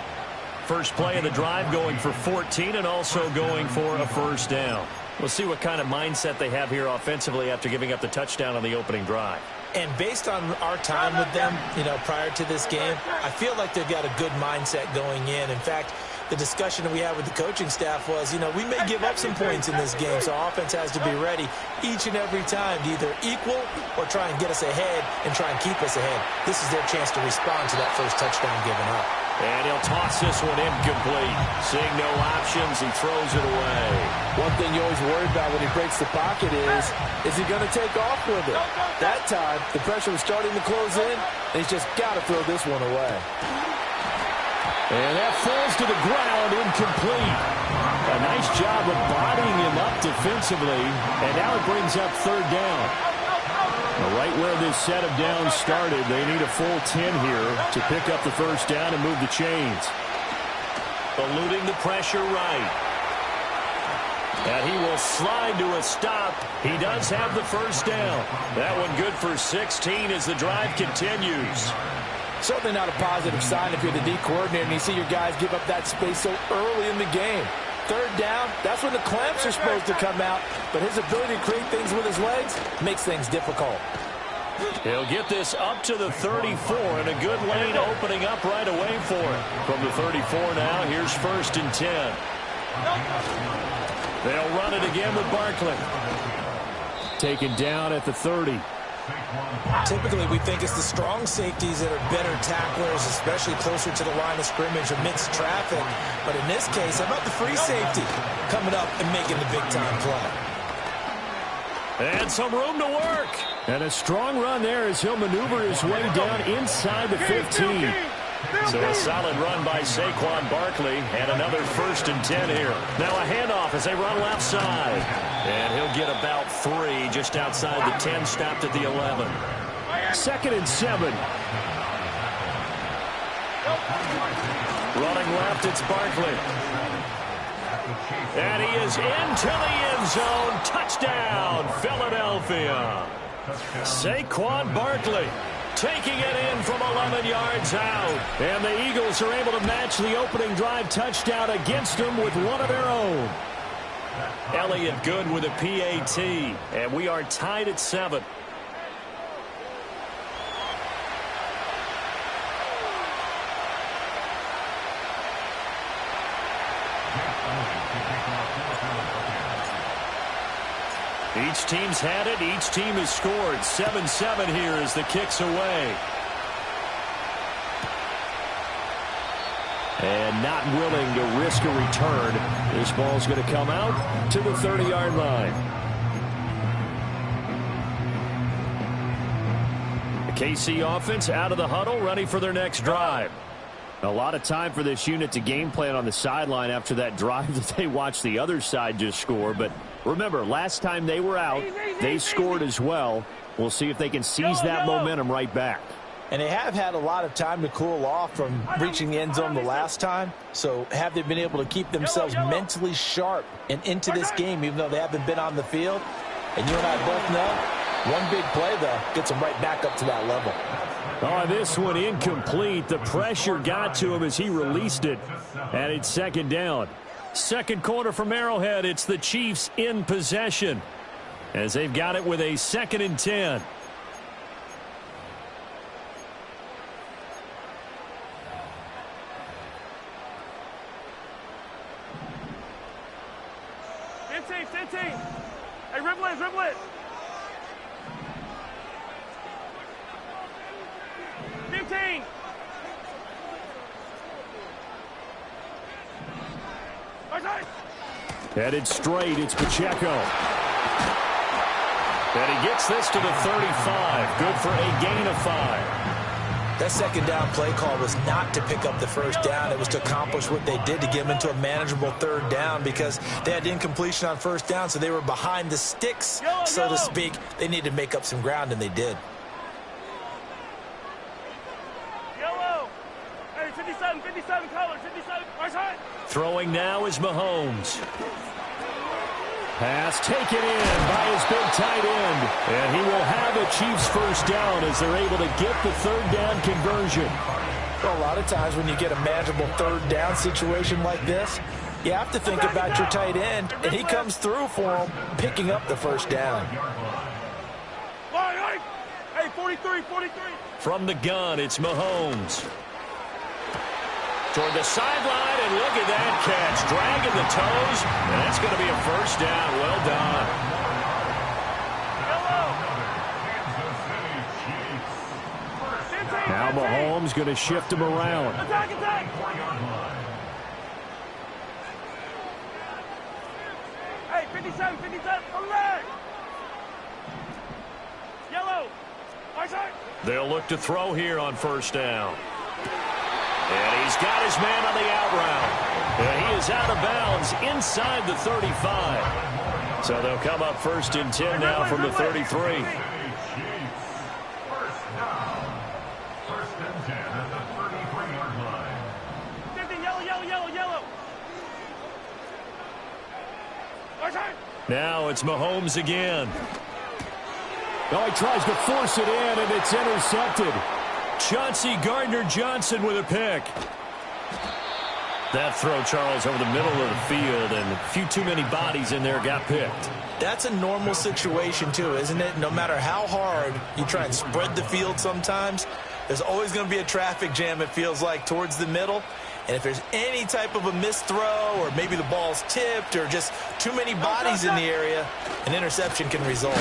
First play of the drive going for 14 and also going for a first down. We'll see what kind of mindset they have here offensively after giving up the touchdown on the opening drive.
And based on our time with them, prior to this game, I feel like they've got a good mindset going in. In fact, the discussion that we had with the coaching staff was, we may give up some points in this game, so our offense has to be ready each and every time to either equal or try and get us ahead and try and keep us ahead. This is their chance to respond to that first touchdown given up.
And he'll toss this one incomplete. Seeing no options, he throws it away.
One thing you always worry about when he breaks the pocket is he going to take off with it? That time, the pressure was starting to close in, and he's just got to throw this one away.
And that falls to the ground, incomplete. A nice job of bodying him up defensively, and now it brings up 3rd down. Right where this set of downs started, they need a full 10 here to pick up the first down and move the chains. Eluding the pressure right. And he will slide to a stop. He does have the first down. That one good for 16 as the drive continues.
Certainly not a positive sign if you're the D coordinator and you see your guys give up that space so early in the game. 3rd down, that's when the clamps are supposed to come out, but his ability to create things with his legs makes things difficult.
He'll get this up to the 34, and a good lane opening up right away for him. From the 34 now, here's 1st and 10. They'll run it again with Barkley. Taken down at the 30.
Typically, we think it's the strong safeties that are better tacklers, especially closer to the line of scrimmage amidst traffic. But in this case, how about the free safety coming up and making the big-time play?
And some room to work. And a strong run there as he'll maneuver his way down inside the 15. So a solid run by Saquon Barkley, and another 1st and 10 here. Now a handoff as they run left side. And he'll get about 3 just outside the 10, stopped at the 11. 2nd and 7. Running left, it's Barkley. And he is into the end zone. Touchdown, Philadelphia. Saquon Barkley taking it in from 11 yards out. And the Eagles are able to match the opening drive touchdown against them with one of their own. Elliott good with a PAT. And we are tied at 7. Each team's had it. Each team has scored. 7-7 here as the kick's away. And not willing to risk a return. This ball's going to come out to the 30-yard line. The KC offense out of the huddle, ready for their next drive. A lot of time for this unit to game plan on the sideline after that drive that they watched the other side just score. But remember, last time they were out, they scored as well. We'll see if they can seize that momentum right back.
And they have had a lot of time to cool off from reaching the end zone the last time. So have they been able to keep themselves mentally sharp and into this game, even though they haven't been on the field? And you and I both know, one big play, though, gets them right back up to that level.
Oh, this one incomplete. The pressure got to him as he released it. And it's second down. Second quarter from Arrowhead. It's the Chiefs in possession as they've got it with a 2nd and 10.
Hey, dribble it. 15.
Headed straight, it's Pacheco. And he gets this to the 35. Good for a gain of 5.
That second down play call was not to pick up the first down. It was to accomplish what they did to get them into a manageable third down because they had incompletion on first down, so they were behind the sticks, so to speak. They needed to make up some ground, and they did.
Yellow. Hey, 57 colors, 57. Right side.
Throwing now is Mahomes. Pass taken in by his big tight end. And he will have a Chiefs first down as they're able to get the third down conversion.
Well, a lot of times when you get a manageable third down situation like this, you have to think about your tight end, and he comes through for him, picking up the first down.
Hey, 43.
From the gun, it's Mahomes. Toward the sideline, and look at that catch. Dragging the toes, and that's going to be a first down. Well done. Now Mahomes going to shift him around.
Attack. Hey, 57, come back. Yellow. Right side.
They'll look to throw here on first down. And he's got his man on the out route. And he is out of bounds inside the 35. So they'll come up 1st and 10 now from the 33.
First and 10 at the 33-yard line.
50, yellow. Right side.
Now it's Mahomes again. Oh, he tries to force it in, and it's intercepted. Chauncey Gardner-Johnson with a pick. That throw, Charles, over the middle of the field, and a few too many bodies in there got picked.
That's a normal situation, too, isn't it? No matter how hard you try and spread the field sometimes, there's always going to be a traffic jam, it feels like, towards the middle. And if there's any type of a missed throw, or maybe the ball's tipped, or just too many bodies in the area, an interception can result.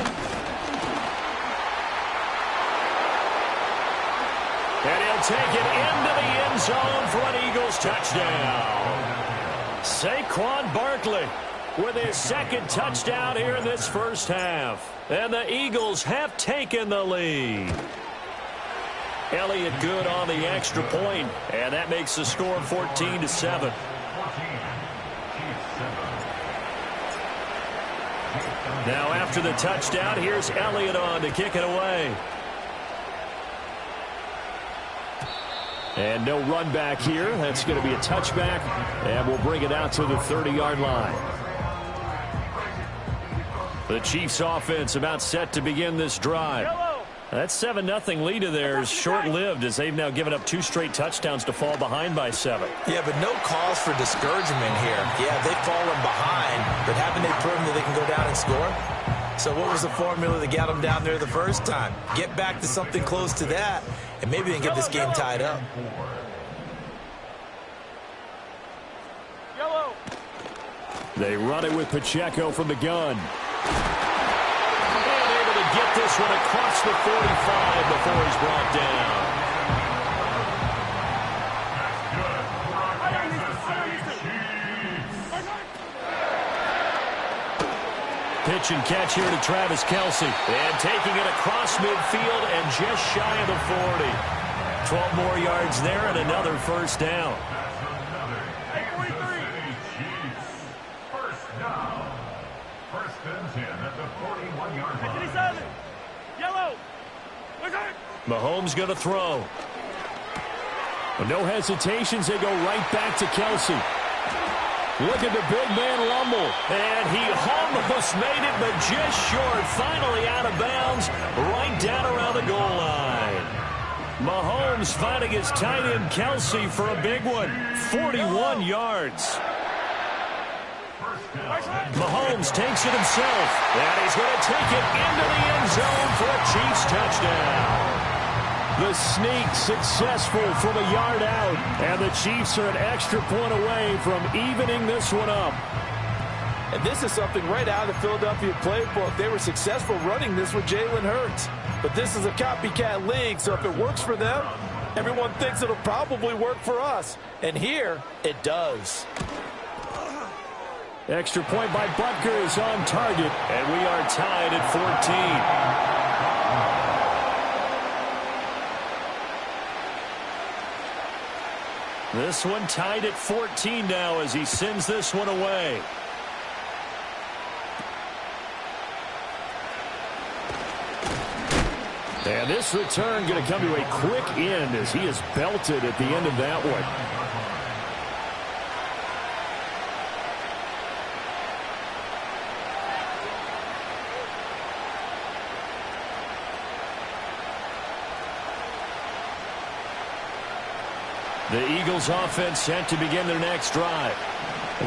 And he'll take it into the end zone for an Eagles touchdown. Saquon Barkley with his 2nd touchdown here in this first half. And the Eagles have taken the lead. Elliott good on the extra point, and that makes the score 14-7. Now after the touchdown, here's Elliott on to kick it away. And no run back here. That's going to be a touchback, and we'll bring it out to the 30-yard line. The Chiefs offense about set to begin this drive. That 7-0 lead of theirs short-lived as they've now given up 2 straight touchdowns to fall behind by 7.
Yeah, but no cause for discouragement here. Yeah, they've fallen behind, but haven't they proven that they can go down and score? So what was the formula that got them down there the first time? Get back to something close to that, and maybe they can get this game tied up.
Yellow.
They run it with Pacheco from the gun. this one across the 45 before he's brought down. Pitch and catch here to Travis Kelce. And taking it across midfield and just shy of the 40. 12 more yards there and another first down.
First down. First and 10 at the 41-yard line.
57. Yellow.
Mahomes going to throw. But no hesitations. They go right back to Kelce. Look at the big man rumble. And he almost made it, but just short. Finally out of bounds, right down around the goal line. Mahomes finding his tight end Kelce for a big one. 41 yards. Mahomes takes it himself. And he's going to take it into the end zone for a Chiefs touchdown. The sneak successful from a yard out. And the Chiefs are an extra point away from evening this one up.
And this is something right out of the Philadelphia playbook. They were successful running this with Jalen Hurts. But this is a copycat league, so if it works for them, everyone thinks it'll probably work for us. And here, it does.
Extra point by Butker is on target. And we are tied at 14. This one tied at 14 now as he sends this one away. And this return going to come to a quick end as he is belted at the end of that one. The Eagles offense set to begin their next drive.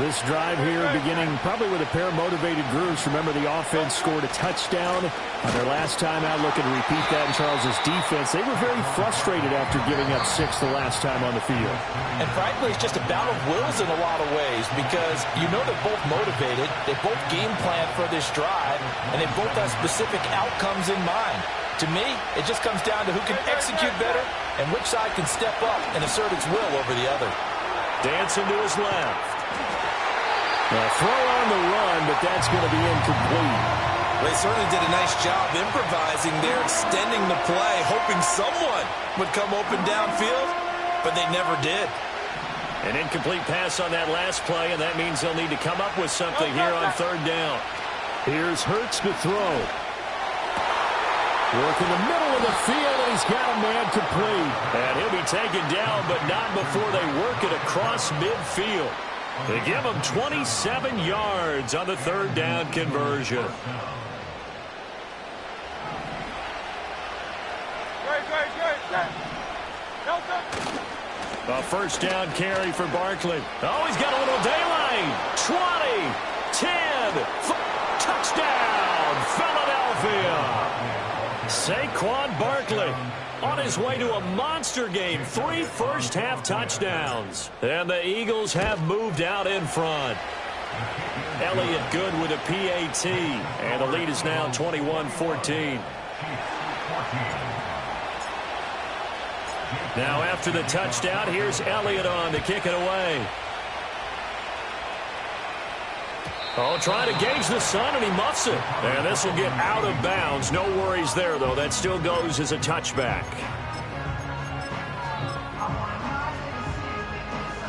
This drive here beginning probably with a pair of motivated groups. Remember, the offense scored a touchdown on their last time out. Looking to repeat that in Charles's defense. They were very frustrated after giving up 6 the last time on the field.
And frankly, it's just a battle of wills in a lot of ways because you know they're both motivated. They both game plan for this drive, and they both have specific outcomes in mind. To me, it just comes down to who can execute better and which side can step up and assert its will over the other.
Dancing to his left. A throw on the run, but that's going to be incomplete.
They certainly did a nice job improvising there, extending the play, hoping someone would come open downfield, but they never did.
An incomplete pass on that last play, and that means they'll need to come up with something here on third down. Here's Hurts to throw. Work in the middle of the field, and he's got a man complete. And he'll be taken down, but not before they work it across midfield. They give him 27 yards on the third down conversion. A first down carry for Barkley. Oh, he's got a little daylight. 20, 10, touchdown, Philadelphia. Saquon Barkley on his way to a monster game. 3 first-half touchdowns. And the Eagles have moved out in front. Elliott good with a PAT. And the lead is now 21-14. Now after the touchdown, here's Elliott on to kick it away. Oh, trying to gauge the sun, and he muffs it. And this will get out of bounds. No worries there, though. That still goes as a touchback.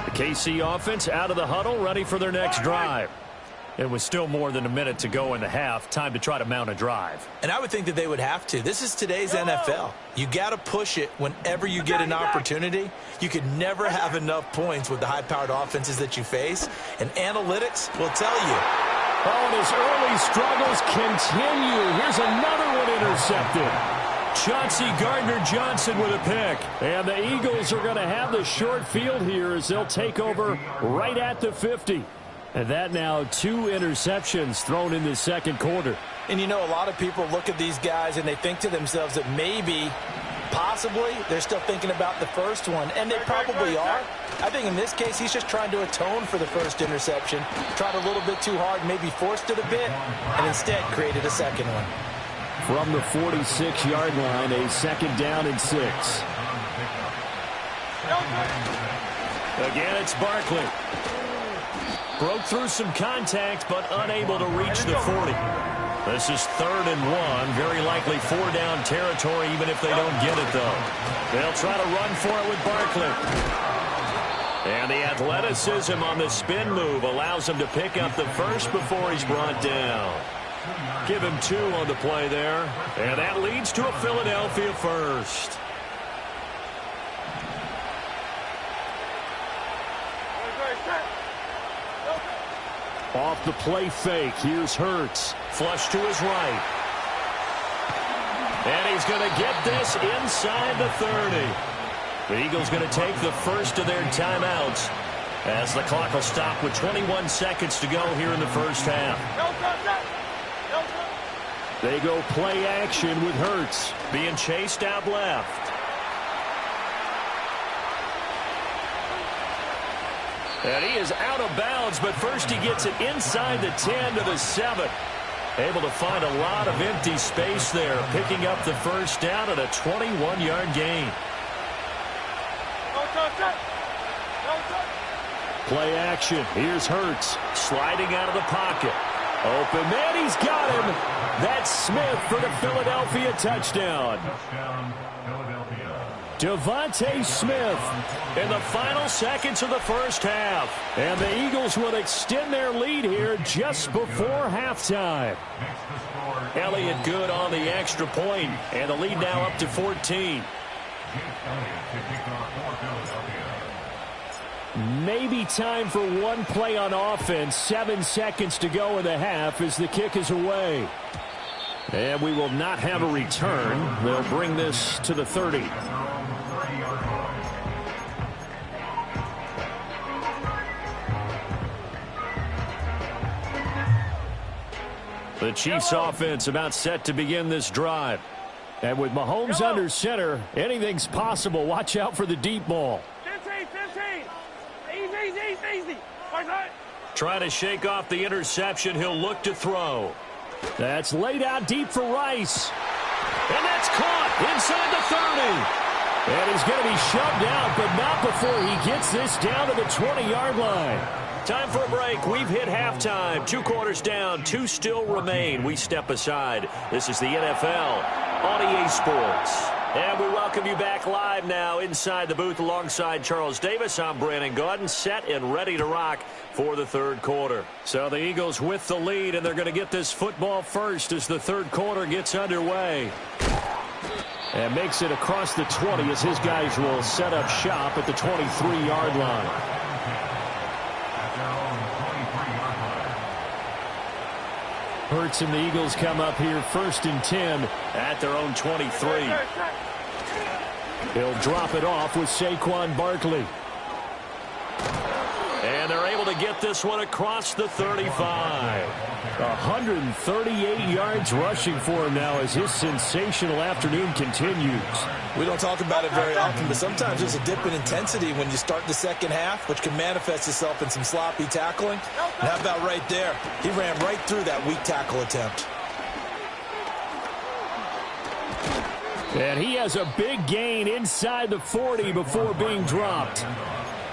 The KC offense out of the huddle, ready for their next drive. It was still more than a minute to go in the half. Time to try to mount a drive.
And I would think that they would have to. This is today's NFL. You got to push it whenever you get an opportunity. You could never have enough points with the high-powered offenses that you face. And analytics will tell you.
Oh, and his early struggles continue. Here's another one intercepted. Chauncey Gardner-Johnson with a pick. And the Eagles are going to have the short field here as they'll take over right at the 50. And that now 2 interceptions thrown in the second quarter.
And you know, a lot of people look at these guys and they think to themselves that maybe, possibly, they're still thinking about the first one. And they probably are. I think in this case, he's just trying to atone for the first interception. Tried a little bit too hard, maybe forced it a bit, and instead created a second one.
From the 46-yard line, a 2nd down and 6. Again, it's Barkley. Broke through some contact, but unable to reach the 40. This is 3rd and 1. Very likely 4-down territory, even if they don't get it, though. They'll try to run for it with Barkley. And the athleticism on the spin move allows him to pick up the first before he's brought down. Give him 2 on the play there. And that leads to a Philadelphia first. Off the play fake. Here's Hurts. Flush to his right. And he's going to get this inside the 30. The Eagles going to take the first of their timeouts as the clock will stop with 21 seconds to go here in the first half. They go play action with Hurts being chased out left. And he is out of bounds, but first he gets it inside the 10 to the 7. Able to find a lot of empty space there, picking up the first down at a 21-yard gain. Play action. Here's Hurts sliding out of the pocket. Open man, he's got him. That's Smith for the Philadelphia touchdown. Devontae Smith in the final seconds of the first half. And the Eagles will extend their lead here just before halftime. Elliott good on the extra point, and the lead now up to 14. Maybe time for one play on offense. 7 seconds to go in the half as the kick is away. And we will not have a return. They'll bring this to the 30. The Chiefs offense about set to begin this drive. And with Mahomes under center, anything's possible. Watch out for the deep ball.
15. Easy.
Trying to shake off the interception. He'll look to throw. That's laid out deep for Rice. And that's caught inside the 30. And he's going to be shoved out, but not before he gets this down to the 20-yard line. Time for a break. We've hit halftime. 2 quarters down. 2 still remain. We step aside. This is the NFL on EA Sports. And we welcome you back live now inside the booth alongside Charles Davis. I'm Brandon Gaudin, set and ready to rock for the third quarter. So the Eagles with the lead, and they're going to get this football first as the third quarter gets underway. And makes it across the 20 as his guys will set up shop at the 23-yard line. Hurts and the Eagles come up here 1st and 10 at their own 23. He'll drop it off with Saquon Barkley. And they're able to get this one across the 35. 138 yards rushing for him now as his sensational afternoon continues.
We don't talk about it very often, but sometimes there's a dip in intensity when you start the second half, which can manifest itself in some sloppy tackling. And how about right there? He ran right through that weak tackle attempt.
And he has a big gain inside the 40 before being dropped.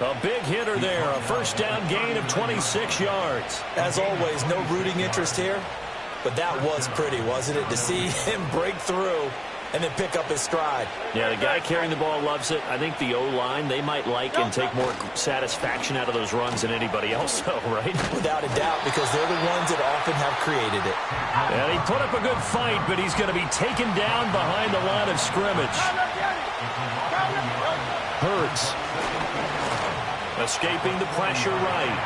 A big hitter there, a first down gain of 26 yards.
As always, no rooting interest here, but that was pretty, wasn't it? To see him break through and then pick up his stride.
Yeah, the guy carrying the ball loves it. I think the O-line, they might like and take more satisfaction out of those runs than anybody else, though, right?
Without a doubt, because they're the ones that often have created it.
And he put up a good fight, but he's going to be taken down behind the line of scrimmage. Hurts. Escaping the pressure right.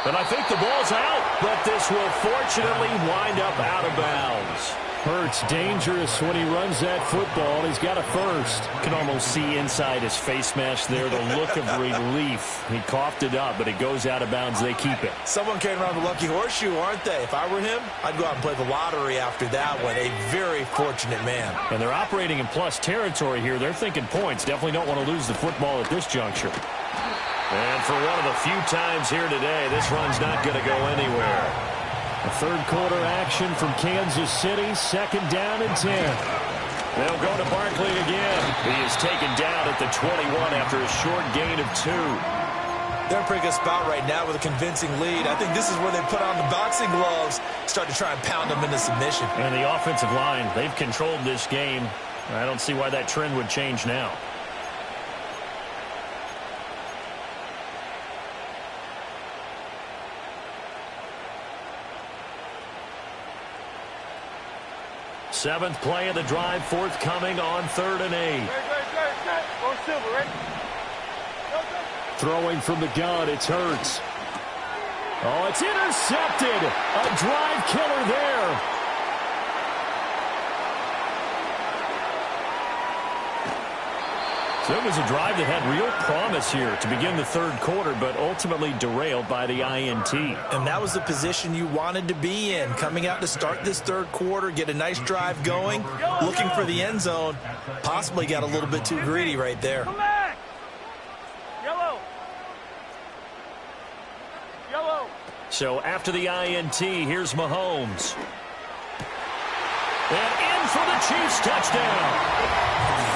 And I think the ball's out, but this will fortunately wind up out of bounds. Hurts dangerous when he runs that football, and he's got a first. Can almost see inside his face mask there the look of relief. He coughed it up, but it goes out of bounds. They keep it.
Someone came around the lucky horseshoe, aren't they? If I were him, I'd go out and play the lottery after that one. A very fortunate man.
And they're operating in plus territory here. They're thinking points. Definitely don't want to lose the football at this juncture. And for one of the few times here today, this run's not going to go anywhere. Third quarter action from Kansas City. Second down and 10. They'll go to Barkley again. He is taken down at the 21 after a short gain of 2.
They're in a pretty good spot right now with a convincing lead. I think this is where they put on the boxing gloves, start to try and pound them into submission.
And the offensive line, they've controlled this game. I don't see why that trend would change now. Seventh play of the drive, forthcoming on 3rd and 8. Throwing from the gun, it's Hurts. Oh, it's intercepted. A drive killer there. So it was a drive that had real promise here to begin the third quarter, but ultimately derailed by the INT.
And that was the position you wanted to be in, coming out to start this third quarter, get a nice drive going, looking for the end zone. Possibly got a little bit too greedy right there.
So after the INT, here's Mahomes. And in for the Chiefs touchdown.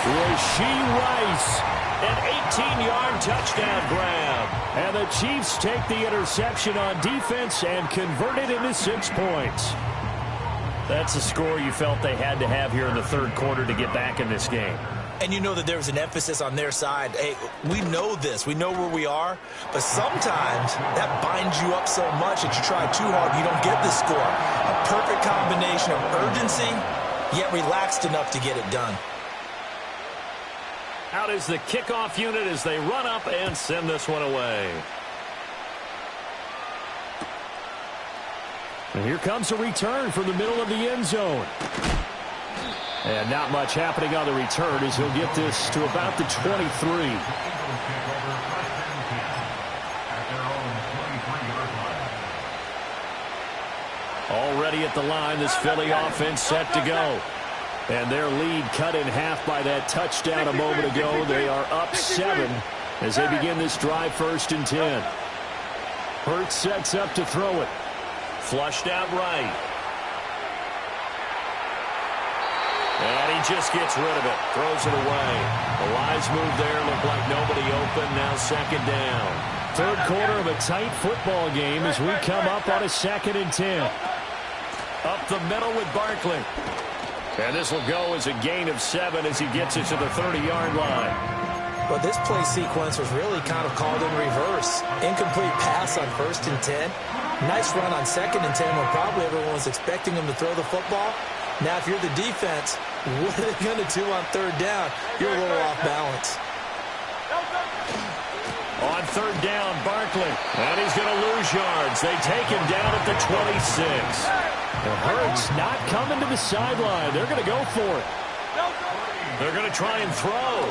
Rashee Rice, an 18-yard touchdown grab. And the Chiefs take the interception on defense and convert it into 6 points. That's a score you felt they had to have here in the third quarter to get back in this game.
And you know that there was an emphasis on their side. Hey, we know this. We know where we are. But sometimes that binds you up so much that you try too hard, you don't get the score. A perfect combination of urgency, yet relaxed enough to get it done.
Out is the kickoff unit as they run up and send this one away. And here comes a return from the middle of the end zone. And not much happening on the return as he'll get this to about the 23. Already at the line, this Philly offense set to go. And their lead cut in half by that touchdown a moment ago. They are up 7 as they begin this drive, 1st and 10. Hurts sets up to throw it. Flushed out right. And he just gets rid of it. Throws it away. The wise move there. Looked like nobody open. Now 2nd down. Third quarter of a tight football game as we come up on a 2nd and 10. Up the middle with Barkley. And this will go as a gain of 7 as he gets it to the 30-yard line.
Well, this play sequence was really kind of called in reverse. Incomplete pass on 1st and 10. Nice run on 2nd and 10 when probably everyone was expecting him to throw the football. Now, if you're the defense, what are they going to do on 3rd down? You're a little off balance.
On 3rd down, Barkley. And he's going to lose yards. They take him down at the 26. The Hurts not coming to the sideline. They're going to go for it. They're going to try and throw.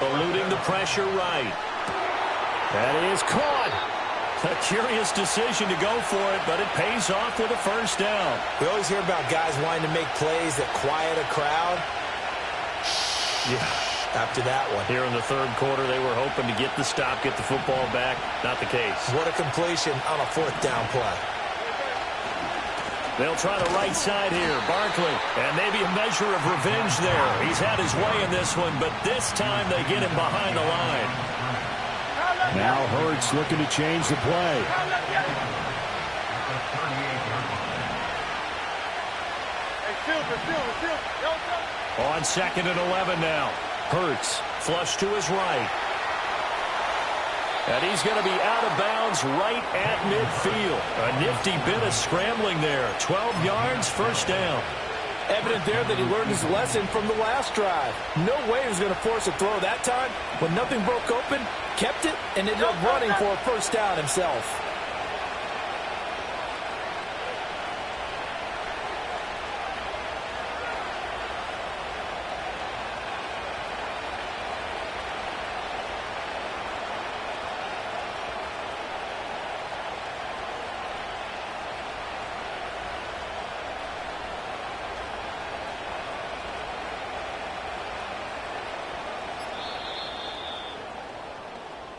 Eluding the pressure right. That is caught. A curious decision to go for it, but it pays off with a 1st down.
We always hear about guys wanting to make plays that quiet a crowd. Yeah. After that one.
Here in the third quarter, they were hoping to get the stop, get the football back. Not the case.
What a completion on a 4th down play.
They'll try the right side here. Barkley. And maybe a measure of revenge there. He's had his way in this one, but this time they get him behind the line. Now Hurts looking to change the play. On 2nd and 11 now. Hurts flush to his right. And he's going to be out of bounds right at midfield. A nifty bit of scrambling there. 12 yards, 1st down.
Evident there that he learned his lesson from the last drive. No way he was going to force a throw that time. When nothing broke open, kept it, and ended up running for a 1st down himself.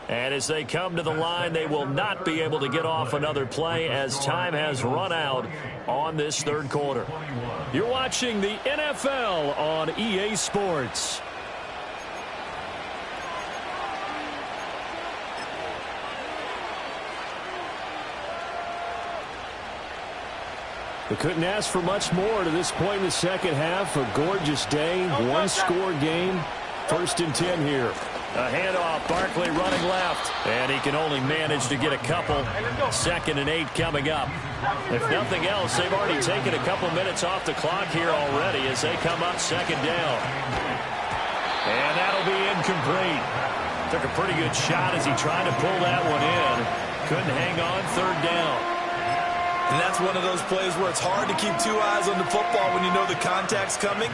And as they come to the line, they will not be able to get off another play as time has run out on this third quarter. You're watching the NFL on EA Sports. We couldn't ask for much more to this point in the second half. A gorgeous day, one-score game. 1st and 10 here. A handoff, Barkley running left, and he can only manage to get a couple. 2nd and 8 coming up. If nothing else, they've already taken a couple minutes off the clock here already as they come up 2nd down. And that'll be incomplete. Took a pretty good shot as he tried to pull that one in. Couldn't hang on 3rd down.
And that's one of those plays where it's hard to keep 2 eyes on the football when you know the contact's coming,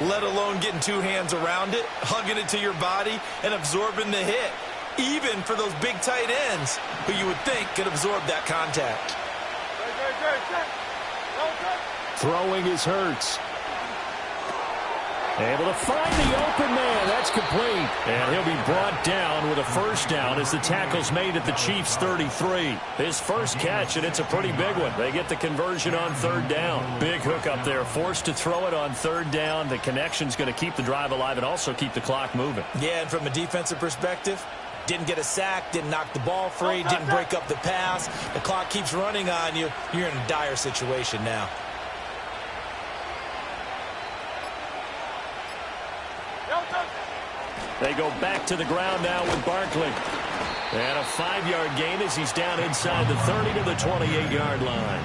let alone getting 2 hands around it, hugging it to your body, and absorbing the hit, even for those big tight ends who you would think could absorb that contact.
Throwing is Hurts. Able to find the open man. That's complete. And he'll be brought down with a 1st down as the tackle's made at the Chiefs' 33. His first catch, and it's a pretty big one. They get the conversion on 3rd down. Big hook up there. Forced to throw it on 3rd down. The connection's going to keep the drive alive and also keep the clock moving.
Yeah, and from a defensive perspective, didn't get a sack, didn't knock the ball free, didn't break up the pass. The clock keeps running on you. You're in a dire situation now.
They go back to the ground now with Barkley. And a 5-yard gain as he's down inside the 30 to the 28-yard line.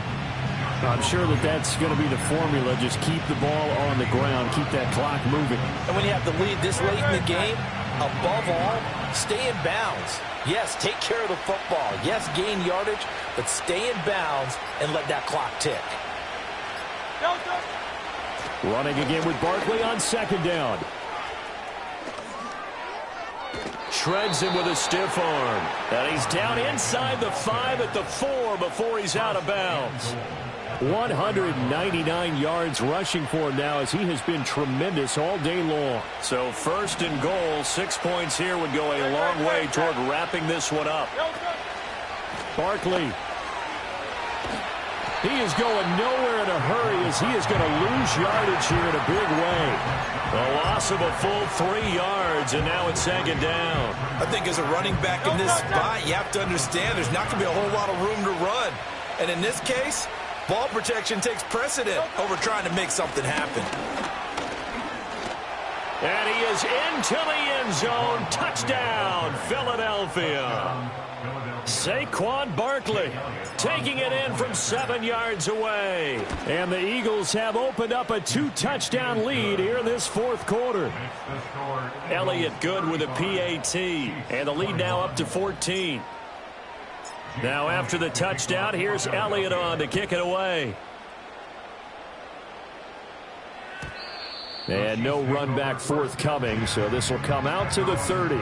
I'm sure that's going to be the formula. Just keep the ball on the ground. Keep that clock moving.
And when you have the lead this late in the game, above all, stay in bounds. Yes, take care of the football. Yes, gain yardage, but stay in bounds and let that clock tick.
Running again with Barkley on 2nd down. Shreds him with a stiff arm. And he's down inside the 5 at the 4 before he's out of bounds. 199 yards rushing for him now as he has been tremendous all day long. So 1st and goal, 6 points here would go a long way toward wrapping this one up. Barkley. He is going nowhere in a hurry as he is going to lose yardage here in a big way. A loss of a full 3 yards, and now it's 2nd down.
I think as a running back in this spot, you have to understand there's not going to be a whole lot of room to run. And in this case, ball protection takes precedent over trying to make something happen.
And he is into the end zone. Touchdown, Philadelphia. Saquon Barkley taking it in from 7 yards away. And the Eagles have opened up a 2-touchdown lead here in this 4th quarter. Elliott good with a PAT. And the lead now up to 14. Now after the touchdown, here's Elliott on to kick it away. And no run back forthcoming, so this will come out to the 30.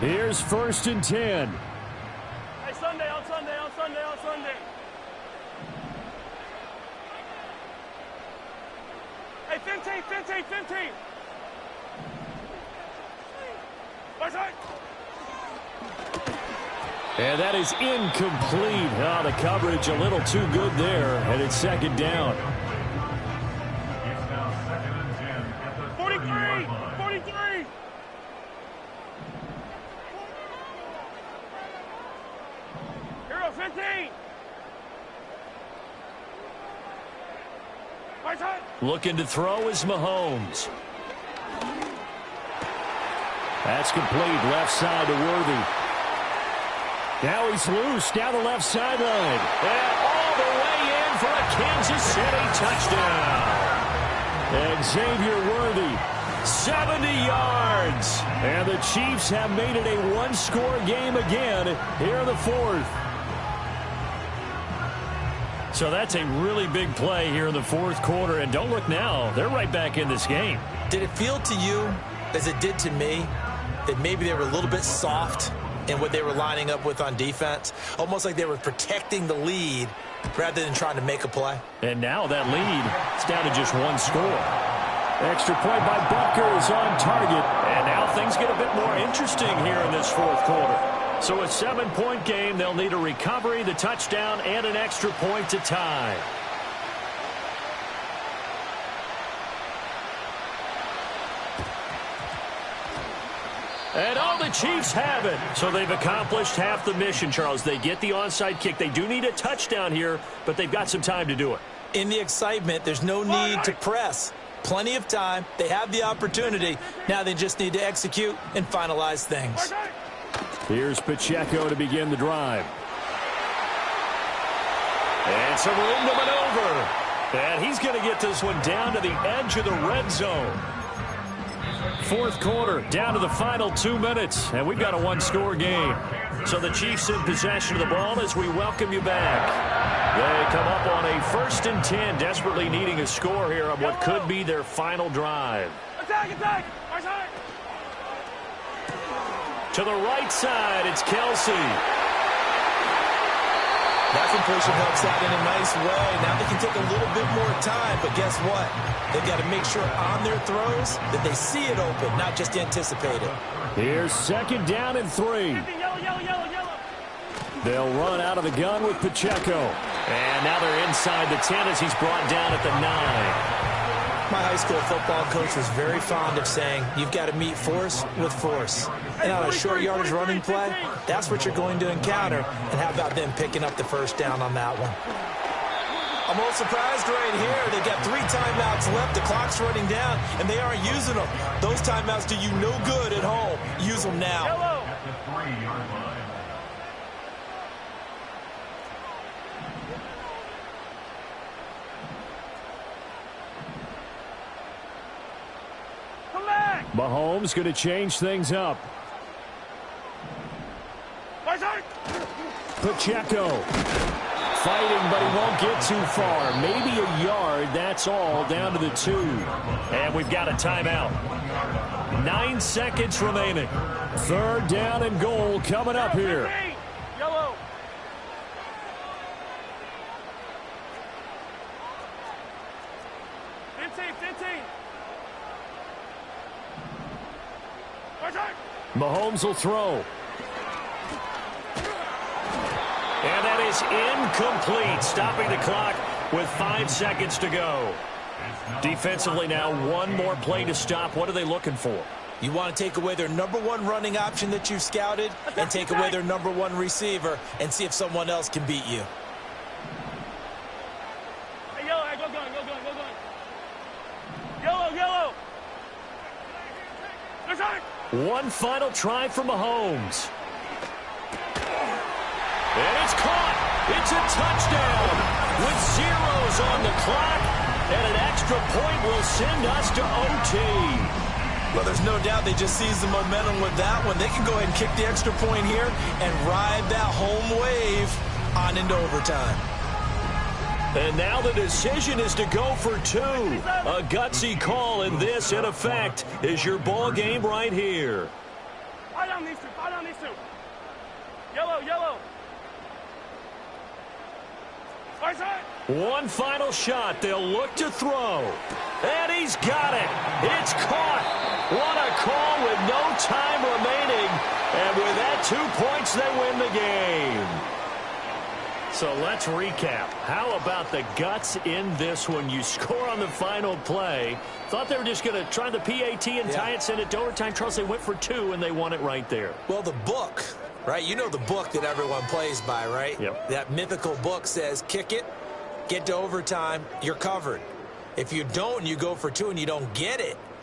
Here's 1st and 10.
Hey, Sunday, on Sunday, on Sunday, on Sunday. Hey, 15.
And that is incomplete. Oh, the coverage a little too good there, and it's 2nd down.
It's now 2nd and 10 at the 43.
43. Hero 15.
Looking to throw is Mahomes. That's complete. Left side to Worthy. Now he's loose down the left sideline. And all the way in for a Kansas City touchdown. And Xavier Worthy, 70 yards. And the Chiefs have made it a one-score game again here in the 4th. So that's a really big play here in the 4th quarter. And don't look now, they're right back in this game.
Did it feel to you, as it did to me, that maybe they were a little bit soft in what they were lining up with on defense? Almost like they were protecting the lead rather than trying to make a play.
And now that lead is down to just one score. Extra point by Butker is on target. And now things get a bit more interesting here in this fourth quarter. So a 7-point game, they'll need a recovery, the touchdown, and an extra point to tie. And all the Chiefs have it. So they've accomplished half the mission, Charles. They get the onside kick. They do need a touchdown here, but they've got some time to do it.
In the excitement, there's no need to press. Plenty of time. They have the opportunity. Now they just need to execute and finalize things.
Here's Pacheco to begin the drive. And some room to maneuver. And he's going to get this one down to the edge of the red zone. Fourth quarter, down to the final 2 minutes, and we've got a one-score game. So the Chiefs in possession of the ball as we welcome you back. They come up on a 1st and 10, desperately needing a score here on what could be their final drive.
Attack, attack! Attack!
To the right side, it's Kelsey.
That completion helps out in a nice way. Now they can take a little bit more time, but guess what? They've got to make sure on their throws that they see it open, not just anticipate it.
Here's 2nd down and 3.
Yellow, yellow, yellow, yellow.
They'll run out of the gun with Pacheco. And now they're inside the 10 as he's brought down at the 9.
My high school football coach was very fond of saying, you've got to meet force with force. And on a short yardage running play, that's what you're going to encounter. And how about them picking up the 1st down on that one? I'm all surprised right here. They've got 3 timeouts left. The clock's running down, and they aren't using them. Those timeouts do you no good at home. Use them now.
Yellow.
At the 3-yard line.
Come back!
Mahomes going to change things up.
Attack!
Pacheco fighting, but he won't get too far. Maybe a yard, that's all, down to the 2. And we've got a timeout. 9 seconds remaining. 3rd down and goal coming up here.
Yellow.
Mahomes will throw. And that is incomplete, stopping the clock with 5 seconds to go. Defensively now, one more play to stop. What are they looking for?
You want to take away their #1 running option that you've scouted and take away their #1 receiver and see if someone else can beat you.
Hey, yellow, hey, go gun, go gun, go gun. Yellow, yellow. Attack!
One final try for Mahomes. And it's caught. It's a touchdown with zeros on the clock. And an extra point will send us to OT.
Well, there's no doubt they just seized the momentum with that one. They can go ahead and kick the extra point here and ride that home wave on into overtime.
And now the decision is to go for 2. A gutsy call, and this, in effect, is your ball game right here.
Fire down these 2, fire down these 2. Yellow, yellow. Attack!
One final shot. They'll look to throw. And he's got it. It's caught. What a call with no time remaining. And with that 2 points, they win the game. So let's recap. How about the guts in this one? You score on the final play. Thought they were just going to try the PAT and tie it, send it to overtime. Charles, they went for 2, and they won it right there.
Well, the book, right? You know the book that everyone plays by, right?
Yep.
That mythical book says, kick it, get to overtime, you're covered. If you don't and you go for 2 and you don't get it,